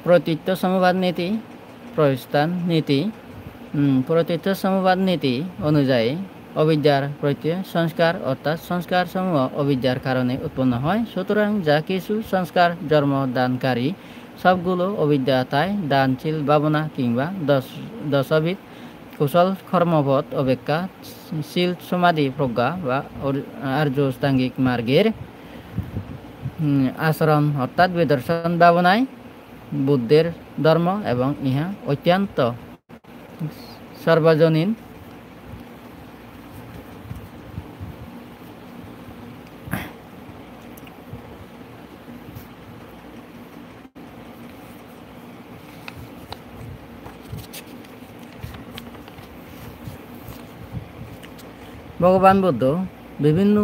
প্রতীত্য সমবাদ নীতি, প্রস্থান নীতি। প্রতীত্য সমবাদ নীতি অনুযায়ী অবিদ্যার প্রত্যয় সংস্কার, অর্থাৎ সংস্কার সমূহ অবিদ্যার কারণে উৎপন্ন হয়। সুতরাং যা কিছু সংস্কার জন্মদানকারী সবগুলো অবিদ্যা, তাই দানশীল ভাবনা কিংবা দশবিধ কুশল কর্মপথ অপেক্ষা শীল সমাধি প্রজ্ঞা বা আর্য অষ্টাঙ্গিক মার্গের আচরণ অর্থাৎ বিদর্শন ভাবনায় বুদ্ধের ধর্ম এবং ইহা অত্যন্ত সর্বজনীন। ভগবান বুদ্ধ বিভিন্ন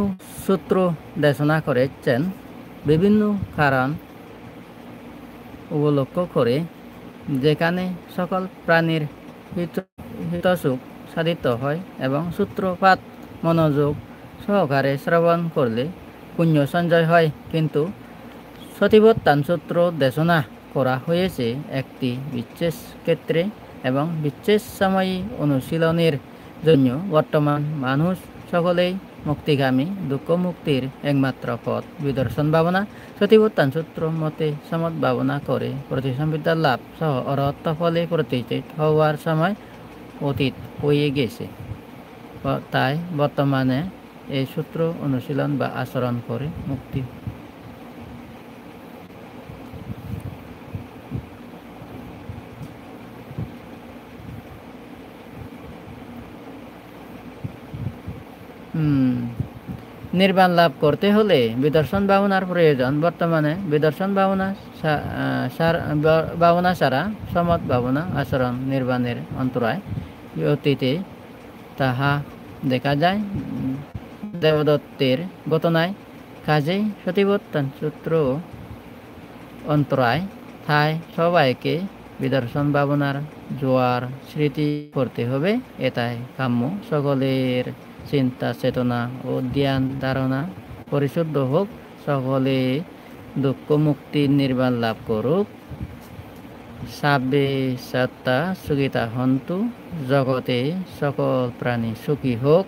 সূত্র দেশনা করেছেন, বিভিন্ন কারণ উপলক্ষ করে, যেখানে সকল প্রাণীর হিতসুখ সাধিত হয় এবং সূত্রপাত মনোযোগ সহকারে শ্রবণ করলে পুণ্য সঞ্চয় হয়। কিন্তু সতিবত্তান সূত্র দেশনা করা হয়েছে একটি বিশেষ ক্ষেত্রে এবং বিশেষ সময়ী অনুশীলনের জন্য। বর্তমান মানুষ সকলেই মুক্তিগামী, দুঃখ মুক্তির একমাত্র পথ বিদর্শন ভাবনা। সতিবত্তান সূত্র মতে সমত ভাবনা করে প্রতিসংবিদ্যা লাভ সহ অরহত ফলে প্রতিষ্ঠিত হওয়ার সময় অতীত হয়ে গেছে। তাই বর্তমানে এই সূত্র অনুশীলন বা আচরণ করে মুক্তি। নির্বাণ লাভ করতে হলে বিদর্শন ভাবনার প্রয়োজন। বর্তমানে বিদর্শন ভাবনা ছাড়া সমত ভাবনা আচরণ নির্বাণের অন্তরায়। অতীতে তাহা দেখা যায় দেবদত্তের ঘটনায়। কাজেই সতীবর্তন সূত্র অন্তরায়। তাই সবাইকে বিদর্শন ভাবনার জোয়ার স্মৃতি করতে হবে, এটাই কাম্য। সকলের চিন্তা চেতনা ও ধ্যান ধারণা পরিশুদ্ধ হোক, সকলে দুঃখ মুক্তির নির্বাণ লাভ করুক। সাব্বে সত্তা সুখিতা হন্তু, জগতে সকল প্রাণী সুখী হোক।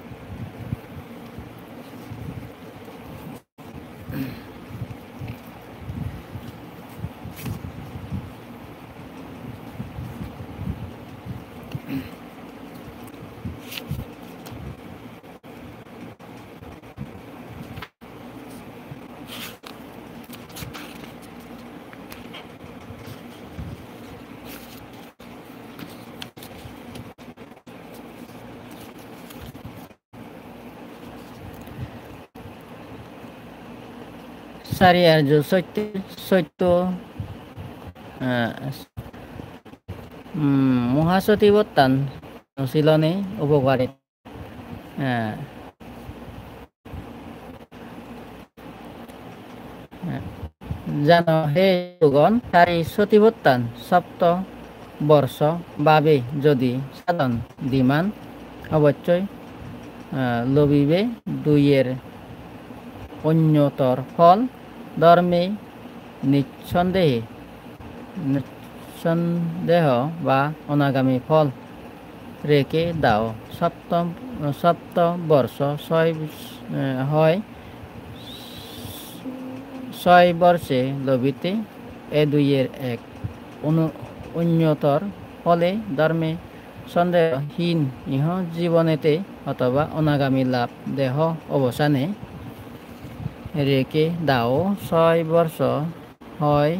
চারিয়ার্য সত্য মহাসতীবর্তান অনুশীলনে উপকারী। জানো হে যুগন, চারি সতীবর্তান সপ্ত বর্ষ বাবে যদি সাধন দিমান, অবশ্যই লবিবে দুইয়ের অন্যতর ফল। ধর্মে নিঃসন্দেহ বা অনাগামী ফল রেখে দাও। সপ্ত বর্ষ হয় 6 বর্ষে লবিতে এ দুইয়ের এক অন্যতর ফলে ধর্মে সন্দেহহীন ইহ জীবনেতে অথবা অনাগামী লাভ দেহ অবসানে রেখে দাও। 6 বর্ষ হয়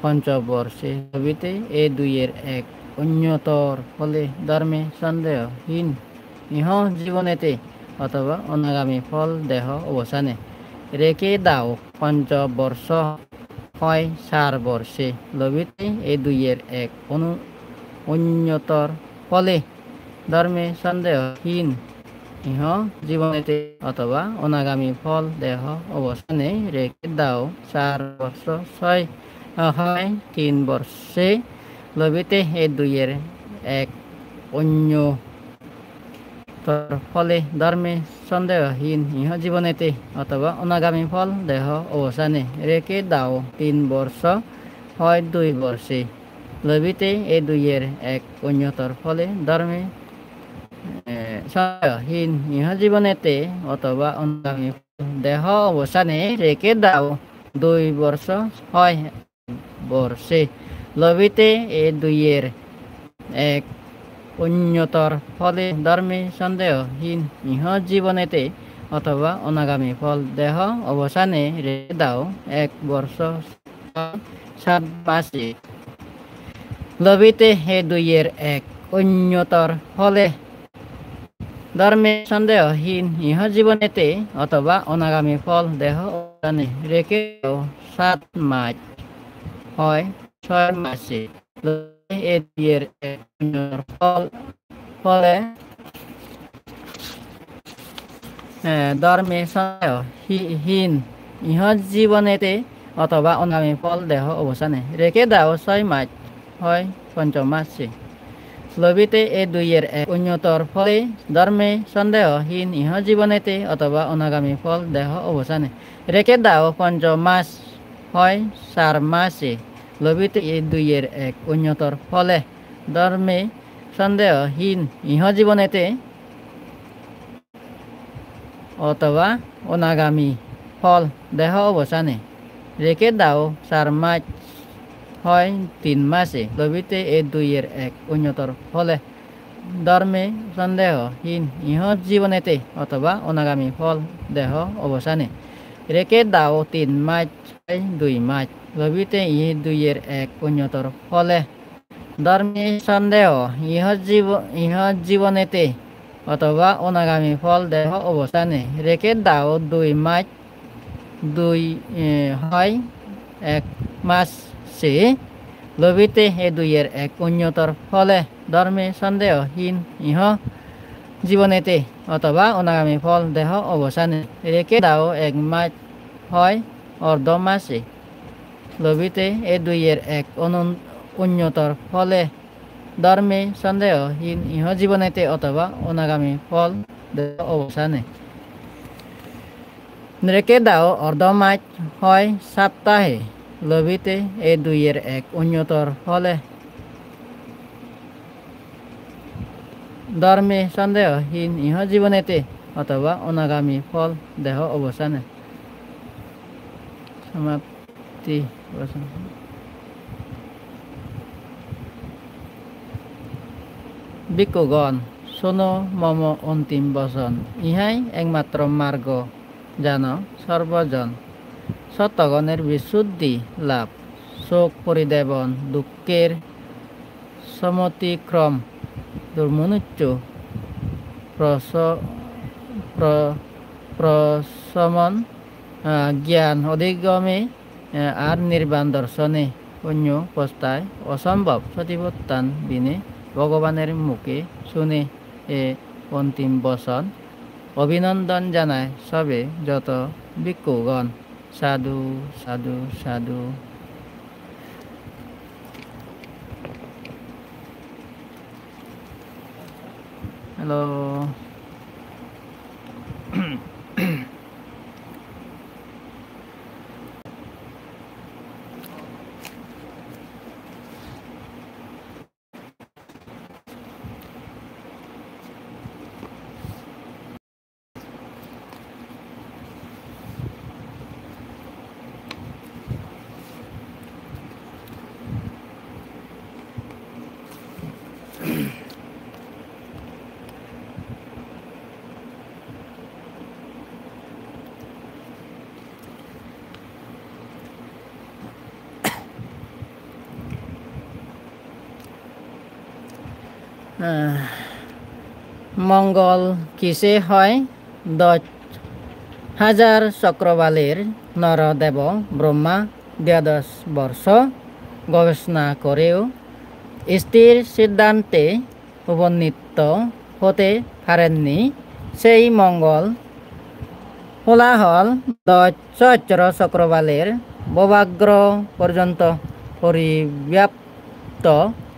পঞ্চবর্ষে লবিতে এ দুইয়ের এক অন্যতর ফলে ধর্মে সন্দেহহীন ইহ জীবনেতে অথবা অনাগামী ফল দেহ অবসানে রেখে দাও। পঞ্চবর্ষ হয় 4 বর্ষে লবিতে এ দুইয়ের এক অন্যতর ফলে ধর্মে সন্দেহহীন ইহ জীবনেতে অথবা অনাগামী ফল দেহ অবসানে রেখে দাও। 4 বর্ষ হয় 3 বর্ষে লবিতে এ দুইয়ের এক অন্যতর ফলে ধর্মে সন্দেহহীন ইহ জীবনেতে অথবা অনাগামী ফল দেহ অবসানে রেখে দাও। 3 বর্ষ হয় 2 বর্ষে লবিতে এ দুইয়ের এক অন্যতর ফলে ধর্মে সন্দেহহীন ইহ জীবনেতে অথবা অনাগামী দেহ অবসানে রেখে দাও। 2 বর্ষ হয় বর্ষে লবিতে এ দুইয়ের এক অন্যতর ফলে ধর্মে সন্দেহহীন ইহ জীবনেতে অথবা অনাগামী ফল দেহ অবসানে রেখে দাও। 1 বর্ষ 7 মাসে লবিতে এ দুইয়ের এক অন্যতর ফলে ধর্মে সন্দেহহীন ইহ জীবনেতে অথবা অনাগামী ফল দেহ অবসানে রেখে দাও। 7 মাস হয় 6 মাসে এ দুইয়ের এক অন্যতর ফলে ধর্মে সন্দেহহীন ইহ জীবনেতে অথবা অনাগামী ফল দেহ অবসানে রেখে দাও। 6 মাস হয় পঞ্চম মাসে লবিতে এ দুইয়ের এক অন্যতর ফলে ধর্মে সন্দেহহীন ইহ জীবনেতে অথবা অনাগামী ফল দেহ অবসানে রেখে দাও। 5 মাস হয় 4 মাসে লবিতে এ দুইয়ের এক অন্যতর ফলে ধর্মে সন্দেহহীন ইহ জীবনেতে অথবা অনাগামী ফল দেহ অবসানে রেখে দাও। 4 মাস হয় 3 মাসে লবিতে এ দুইয়ের এক অন্যতর ফলে ধর্মে সন্দেহহীন ইহ জীবনেতে অথবা অনাগামী ফল দেহ অবসানে রেখে দাও 3 মাস 2 মাস লবিতে ইহ 2-এর 1 উন্নতর ফলে ধর্মে সন্দেহ ইহ জীবনেতে অথবা অনাগামী ফল দেহ অবসানে রেখে দাও 2 মাস 1 মাস সে লবিতে হে 2-এর 1 উন্নতর ফলে ধর্মে সন্দেহহীন ইহ জীবনেতে অথবা অনাগামী ফল দেহ অবসানে রেখে দাও 1 মাস হয় অর্ধ মাসে লবিতে এ 2-এর 1 উন্নতর ফলে ধর্মে সন্দেহহীন ইহ জীবনেতে অথবা অনাগামী ফল দেহ অবসানে রেখে দাও অর্ধ মাস হয় সপ্তাহে লবিতে এ 2-এর 1 উন্নতর ফলে ধর্মে সন্দেহহীন ইহ জীবনেতে অথবা অনাগামী ফল দেহ অবসানে সমাপ্তি ভিক্ষুগণ শোনো মম অন্তিম বচন ইহাই একমাত্র মার্গ জান সর্বজন সত্যগণের বিশুদ্ধি লাভ শোক পরিদেবন দুঃখের সমতিক্রম দুর্মনুচ্চ প্রশমন জ্ঞান অধিগমে আর নির্বাণ দর্শনে অন্য পস্তায় অসম্ভব সতিপত্তান বিনে ভগবানের মুখে শুনে এ অন্তিম বচন অভিনন্দন জানায় সবে যত ভিক্ষুগণ সাধু সাধু সাধু হ্যালো মঙ্গল কিসে হয় 10,000 চক্রবালের নরদেব ব্রহ্মা 12 বর্ষ গবেষণা করেও স্থির সিদ্ধান্তে উপনীত হতে পারেননি সেই মঙ্গল কোলাহল 10 সহস্র চক্রবালের ভবাগ্র পর্যন্ত পরিব্যাপ্ত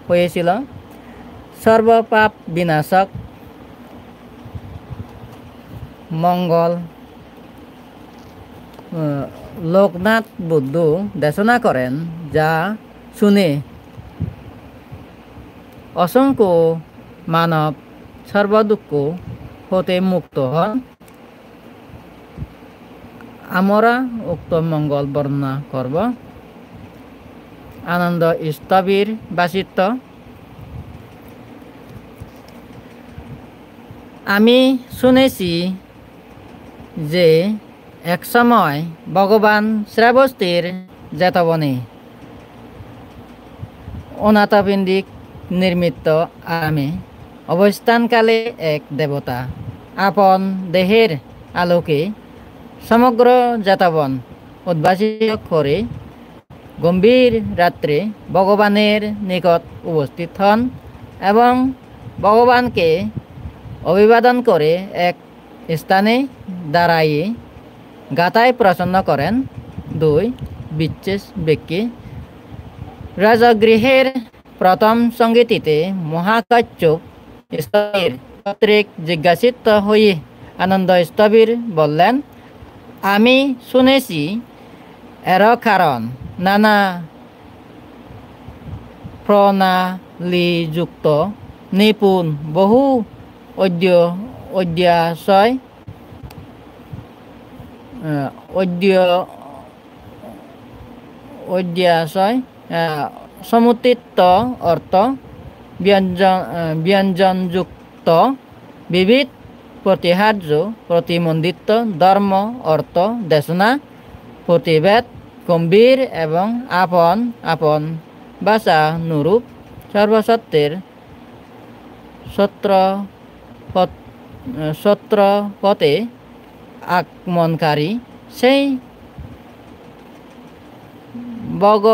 হয়েছিল সর্বপাপ বিনাশক মঙ্গল লোকনাথ বুদ্ধ দেশনা করেন যা শুনে অসংখ্য মানব সর্বদুঃখ হতে মুক্ত হন আমরা উক্ত মঙ্গল বর্ণনা করব আনন্দ স্থবির বাসিত্ব আমি শুনেছি যে একসময় ভগবান শ্রাবস্তীর জেতবনে অনাথপিণ্ডিক নির্মিত আরামে অবস্থানকালে এক দেবতা আপন দেহের আলোকে সমগ্র জেতবন উদ্ভাসিত করে গম্ভীর রাত্রে ভগবানের নিকট উপস্থিত হন এবং ভগবানকে অভিবাদন করে এক স্থানে দাঁড়াইয়ে গাথায় প্রসন্ন করেন 2 বিশেষ ব্যক্তি রাজগৃহের প্রথম সঙ্গীতিতে মহাকাশ্যপ স্থবির কর্তৃক জিজ্ঞাসিত হয়ে আনন্দ স্থবির বললেন আমি শুনেছি এর কারণ নানা প্রণালীযুক্ত নিপুণ বহু অধ্যাশয় সমুচিত অর্থ ব্যঞ্জনযুক্ত বিবিধ প্রতিহার্য প্রতিমন্দিত ধর্ম অর্থ দেশনা প্রতিভেদ গম্ভীর এবং আপন আপন ভাষা নুরূপ সর্বসত্ত্বের ছত্রপথে আগমনকারী সেই বগ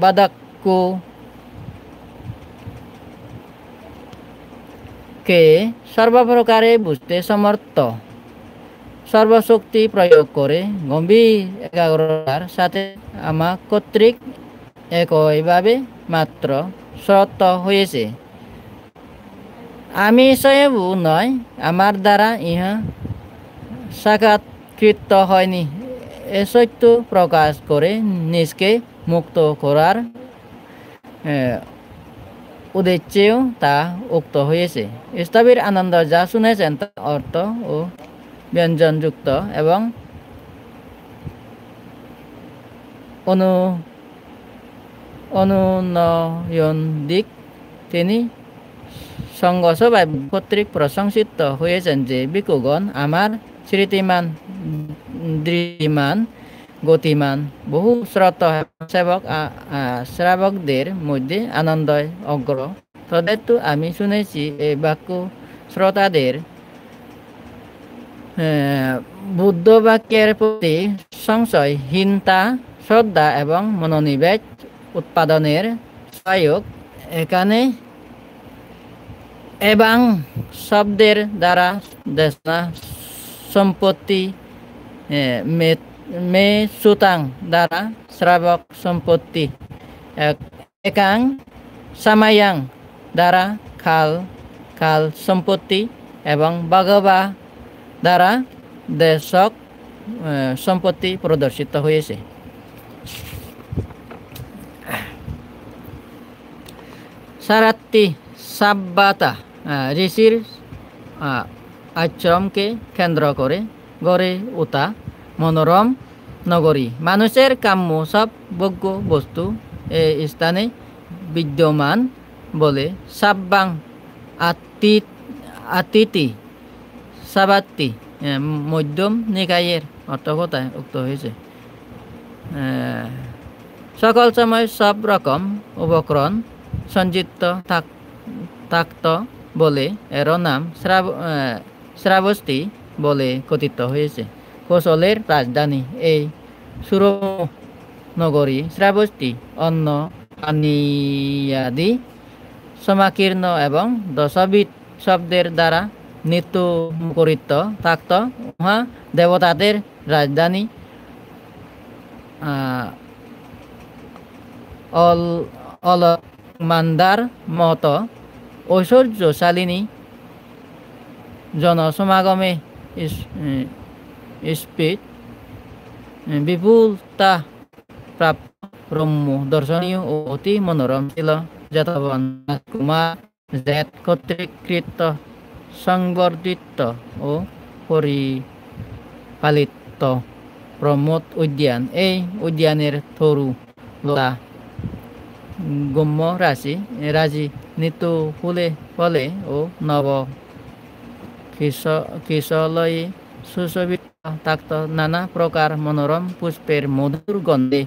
বাদককে সর্বপ্রকারে বুঝতে সমর্থ সর্বশক্তি প্রয়োগ করে গম্ভীর একাগ্রতার সাথে আমার কর্তৃক একইভাবে মাত্র শ্রত হয়েছে। আমি স্বয়ম্ভু নয়, আমার দ্বারা ইহা সাক্ষাৎকৃত হয়নি। এ সত্য প্রকাশ করে নিজকে মুক্ত করার উদ্দেশ্যেও তা উক্ত হয়েছে। স্থবির আনন্দ যা শুনেছেন তা অর্থ ও ব্যঞ্জনযুক্ত এবং অনুনয়ন দিক। তিনি সংঘসভায় কর্তৃক প্রশংসিত হয়েছেন যে ভিক্ষুগণ আমার স্মৃতিমান দৃঢ়মান গতিমান বহু শ্রাবকদের মধ্যে আনন্দয় অগ্র। তদেতু আমি শুনেছি এই বাক্য শ্রোতাদের বুদ্ধ বাক্যের প্রতি সংশয়হীনতা শ্রদ্ধা এবং মনোনিবেশ উৎপাদনের সহায়ক। এখানে এবং শব্দের দ্বারা দেশনা সম্পত্তি মে সুতাং দ্বারা শ্রাবক সম্পত্তি একাং সামায়াং দ্বারা খাল সম্পত্তি এবং ভগবা দ্বারা দেশক সম্পত্তি প্রদর্শিত হয়েছে। সারাত্তি সাব্বাতা ঋষির আশ্রমকে কেন্দ্র করে গড়ে ওঠা মনোরম নগরী। মানুষের কাম্য সব ভোগ্য বস্তু এই স্থানে বিদ্যমান বলে সাব্বাং আতিথি সাবাত্তি মধ্যম নিকায়ের অর্থকথায় উক্ত হয়েছে। সকল সময় সব রকম উপকরণ সঞ্চিত থাকত বলে এর নাম শ্রাবস্তি বলে কথিত হয়েছে। কৌশলের রাজধানী এই সুরম নগরী শ্রাবস্তি অন্ন পানীয়াদি সমাকীর্ণ এবং দশবিধ শব্দের দ্বারা নিত্য মুখরিত থাকত। উহা দেবতাদের রাজধানী অলমান্দার মত ঐশ্বর্যশালিনী জনসমাগমে স্ফীত বিপুলতা প্রাপ্ত রম্য দর্শনীয় ও অতি মনোরম ছিল। যতবন কুমার জেত কর্তৃকৃত সংবর্ধিত ও পরিপালিত প্রমোদ উদ্যান। এই উদ্যানের তরু লতা গম্য রাজি নিত্য ফুলে ফলে ও নব কিশলয়ে সুশোভিত থাকত নানা প্রকার মনোরম পুষ্পের মধুর গন্ধে।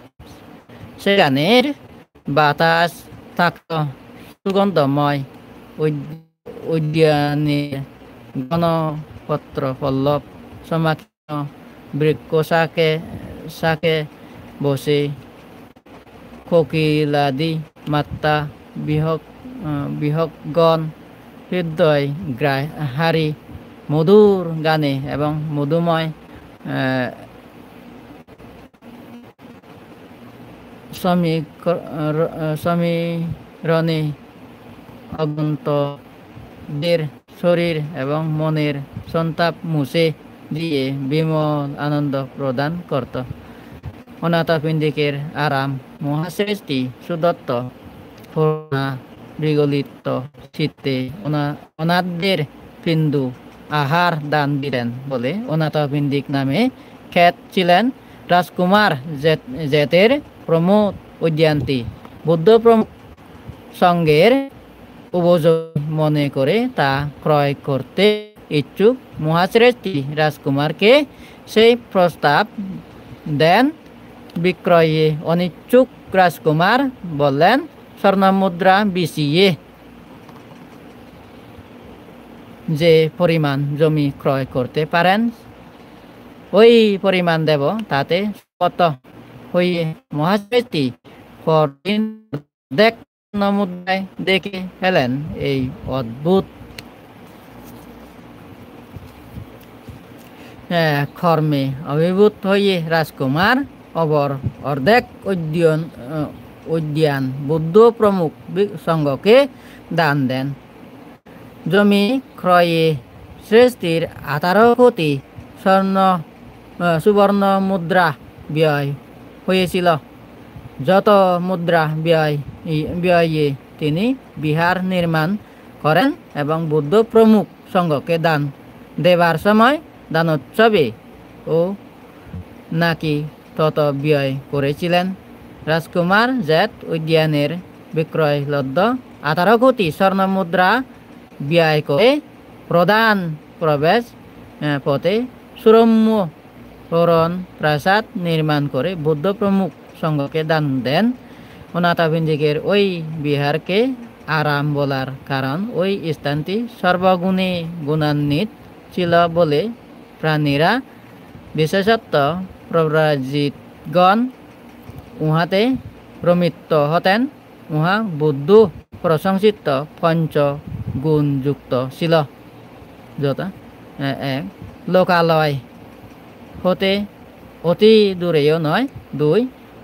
সেখানের বাতাস থাকত সুগন্ধময়। উদ্যানের ঘনপত্র পল্লব সমাকীর্ণ বৃক্ষ শাকে বসে কোকিলাদি মাত্রা বিহগণ হৃদয় হারি মধুর গানে এবং মধুময় সমীরণে আগন্তদের শরীর এবং মনের সন্তাপ মুছে দিয়ে বিমল আনন্দ প্রদান করত। অনাথপিণ্ডিকের আরাম মহাশ্রেষ্ঠী সুদত্ত করুণা বিগলিত চিত্তে অনাথদের পিণ্ডু আহার দান দিলেন বলে অনাথপিণ্ডিক নামে খ্যাত ছিলেন। রাজকুমার জেতের প্রমোদ উদ্যানটি বুদ্ধ প্রমুখ সঙ্গের উপযোগী মনে করে তা ক্রয় করতে ইচ্ছুক মহাশ্রেষ্ঠী রাজকুমারকে সেই প্রস্তাব দেন। বিক্রয়ে অনিচ্ছুক রাজকুমার বললেন, স্বর্ণমুদ্রা বিছিয়ে যে পরিমাণ জমি ক্রয় করতে পারেন ওই পরিমাণ দেব, তাতে কত হইয়ে মহাশ্রেষ্ঠী পরদিন দেখ স্বর্ণমুদ্রায় দেখে ফেলেন এই অদ্ভুত কর্মে অভিভূত হয়ে রাজকুমার অবর অর্ধেক উদ্যান বুদ্ধ প্রমুখ সঙ্গকে দান দেন। জমি ক্রয়ে শ্রেষ্ঠীর 18 কোটি সুবর্ণ মুদ্রা ব্যয় হয়েছিল। যত মুদ্রা ব্যয়ে তিনি বিহার নির্মাণ করেন এবং বুদ্ধ প্রমুখ সঙ্গকে দান দেবার সময় দানোৎসবে ও নাকি তত ব্যয় করেছিলেন। রাজকুমার জেট উদ্যানের বিক্রয় লব্ধ 18 কোটি স্বর্ণ মুদ্রা ব্যয় করে প্রধান প্রবেশ পথে সুরম্য তোরণ প্রাসাদ নির্মাণ করে বুদ্ধ প্রমুখ সঙ্গকে দান দেন। অনাথাভিন্দিকের ওই বিহারকে আরাম বলার কারণ ওই স্থানটি সর্বগুণে গুণান্বিত ছিল বলে প্রাণীরা বিশেষত প্রব্রজিতগণ উহাতে প্রমিত হতেন। উহা বুদ্ধ প্রশংসিত পঞ্চ গুণযুক্ত ছিল, যথা 1 লোকালয় হতে অতি দূরেও নয়, 2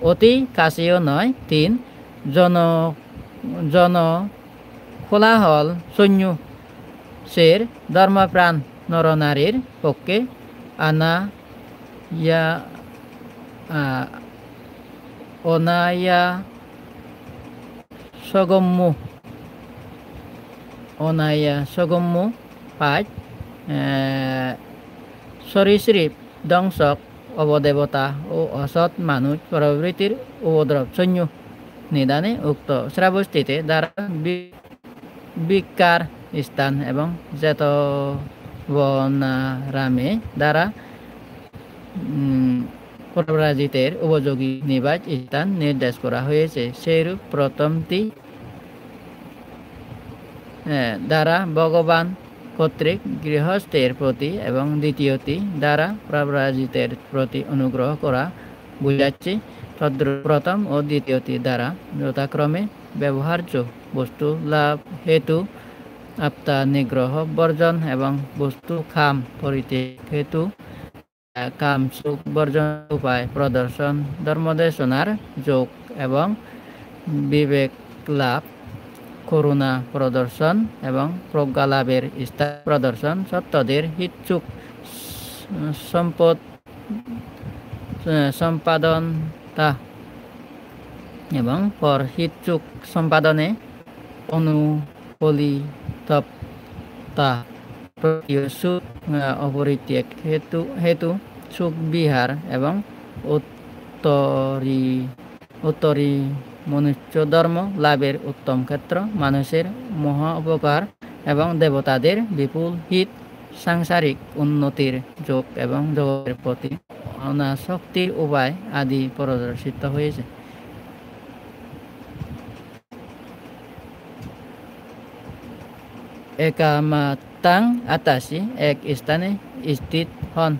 অতি কাছেও নয়, 3 জন কোলাহল সৈন্য সের ধর্মপ্রাণ নরনারীর পক্ষে অনায়াসগম্য 5 সরীসৃপ দংশক অবদেবতা ও অসৎ মানুষ প্রভৃতির উপদ্রব সৈন্য নিদানে উক্ত শ্রাবস্তিতে দ্বারা বিকার স্থান এবং জেতবনারামে দ্বারা প্রব্রজিতের উপযোগী নিবাস স্থান নির্দেশ করা হয়েছে। সেইরূপ প্রথমটি দ্বারা ভগবান কর্তৃক গৃহস্থের প্রতি এবং দ্বিতীয়টি দ্বারা প্রব্রজিতের প্রতি অনুগ্রহ করা বুঝাচ্ছে। তদ্রূপ প্রথম ও দ্বিতীয়টি দ্বারা যথাক্রমে ব্যবহার্য বস্তু লাভ হেতু আত্মা নিগ্রহ বর্জন এবং বস্তু খাম পরিত্যাগ হেতু কাম সুখ বর্জন উপায় প্রদর্শন, ধর্মদেশনার যোগ এবং বিবেক লাভ, করুণা প্রদর্শন এবং প্রজ্ঞা লাভের স্থান প্রদর্শন, সত্যদের হিচ্ছুক সম্পদ সম্পাদনতা এবং পর হিচ্ছুক সম্পাদনে অনুপলিততা, সুখ অপরিত্যাগ হেতু সুখ বিহার এবং উত্তরী মনুষ্য ধর্ম লাভের উত্তম ক্ষেত্র, মানুষের মহা উপকার এবং দেবতাদের বিপুল হিত, সাংসারিক উন্নতির যোগ এবং জগতের প্রতি অনাসক্তির উপায় আদি প্রদর্শিত হয়েছে। একামাত্তাং আতাসি, এক স্থানে স্থিত হন,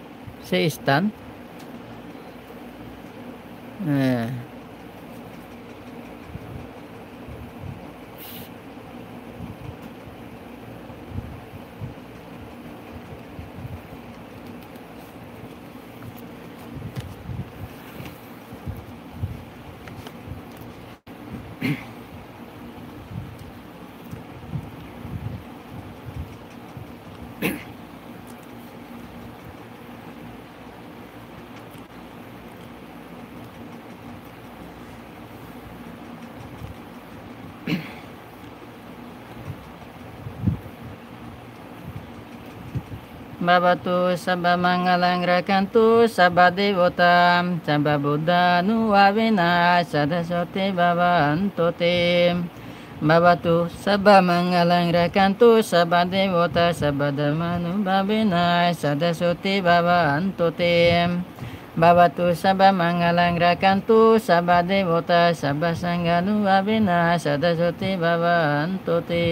সেই স্থান Bhavatu sabba mangalang rakantu sabba devata sabba buddha nuavina sadasoti bhavantu te. Bhavatu sabba mangalang rakantu sabba devata sabba dhamma nubhavina sadasoti bhavantu te. Bhavatu sabba mangalang rakantu sabba devata sabba sangha nubhavina sadasoti bhavantu te.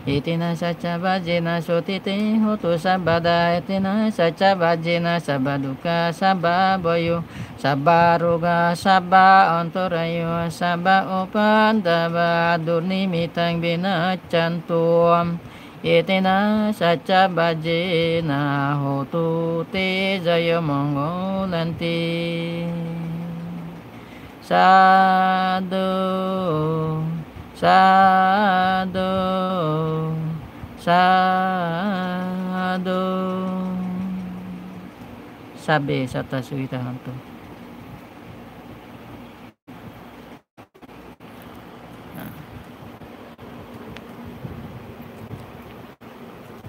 Itina sacha vajena sotite hotu sabada itina sacha vajena sabaduka sabba boyo sabba roga sabba antarayo sabba upandava durnimitang binachantum itina sacha vajena hotu te jaya mongolanti sadhu sadhu sadhu sabbe satta suhitahantu.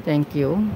Thank you.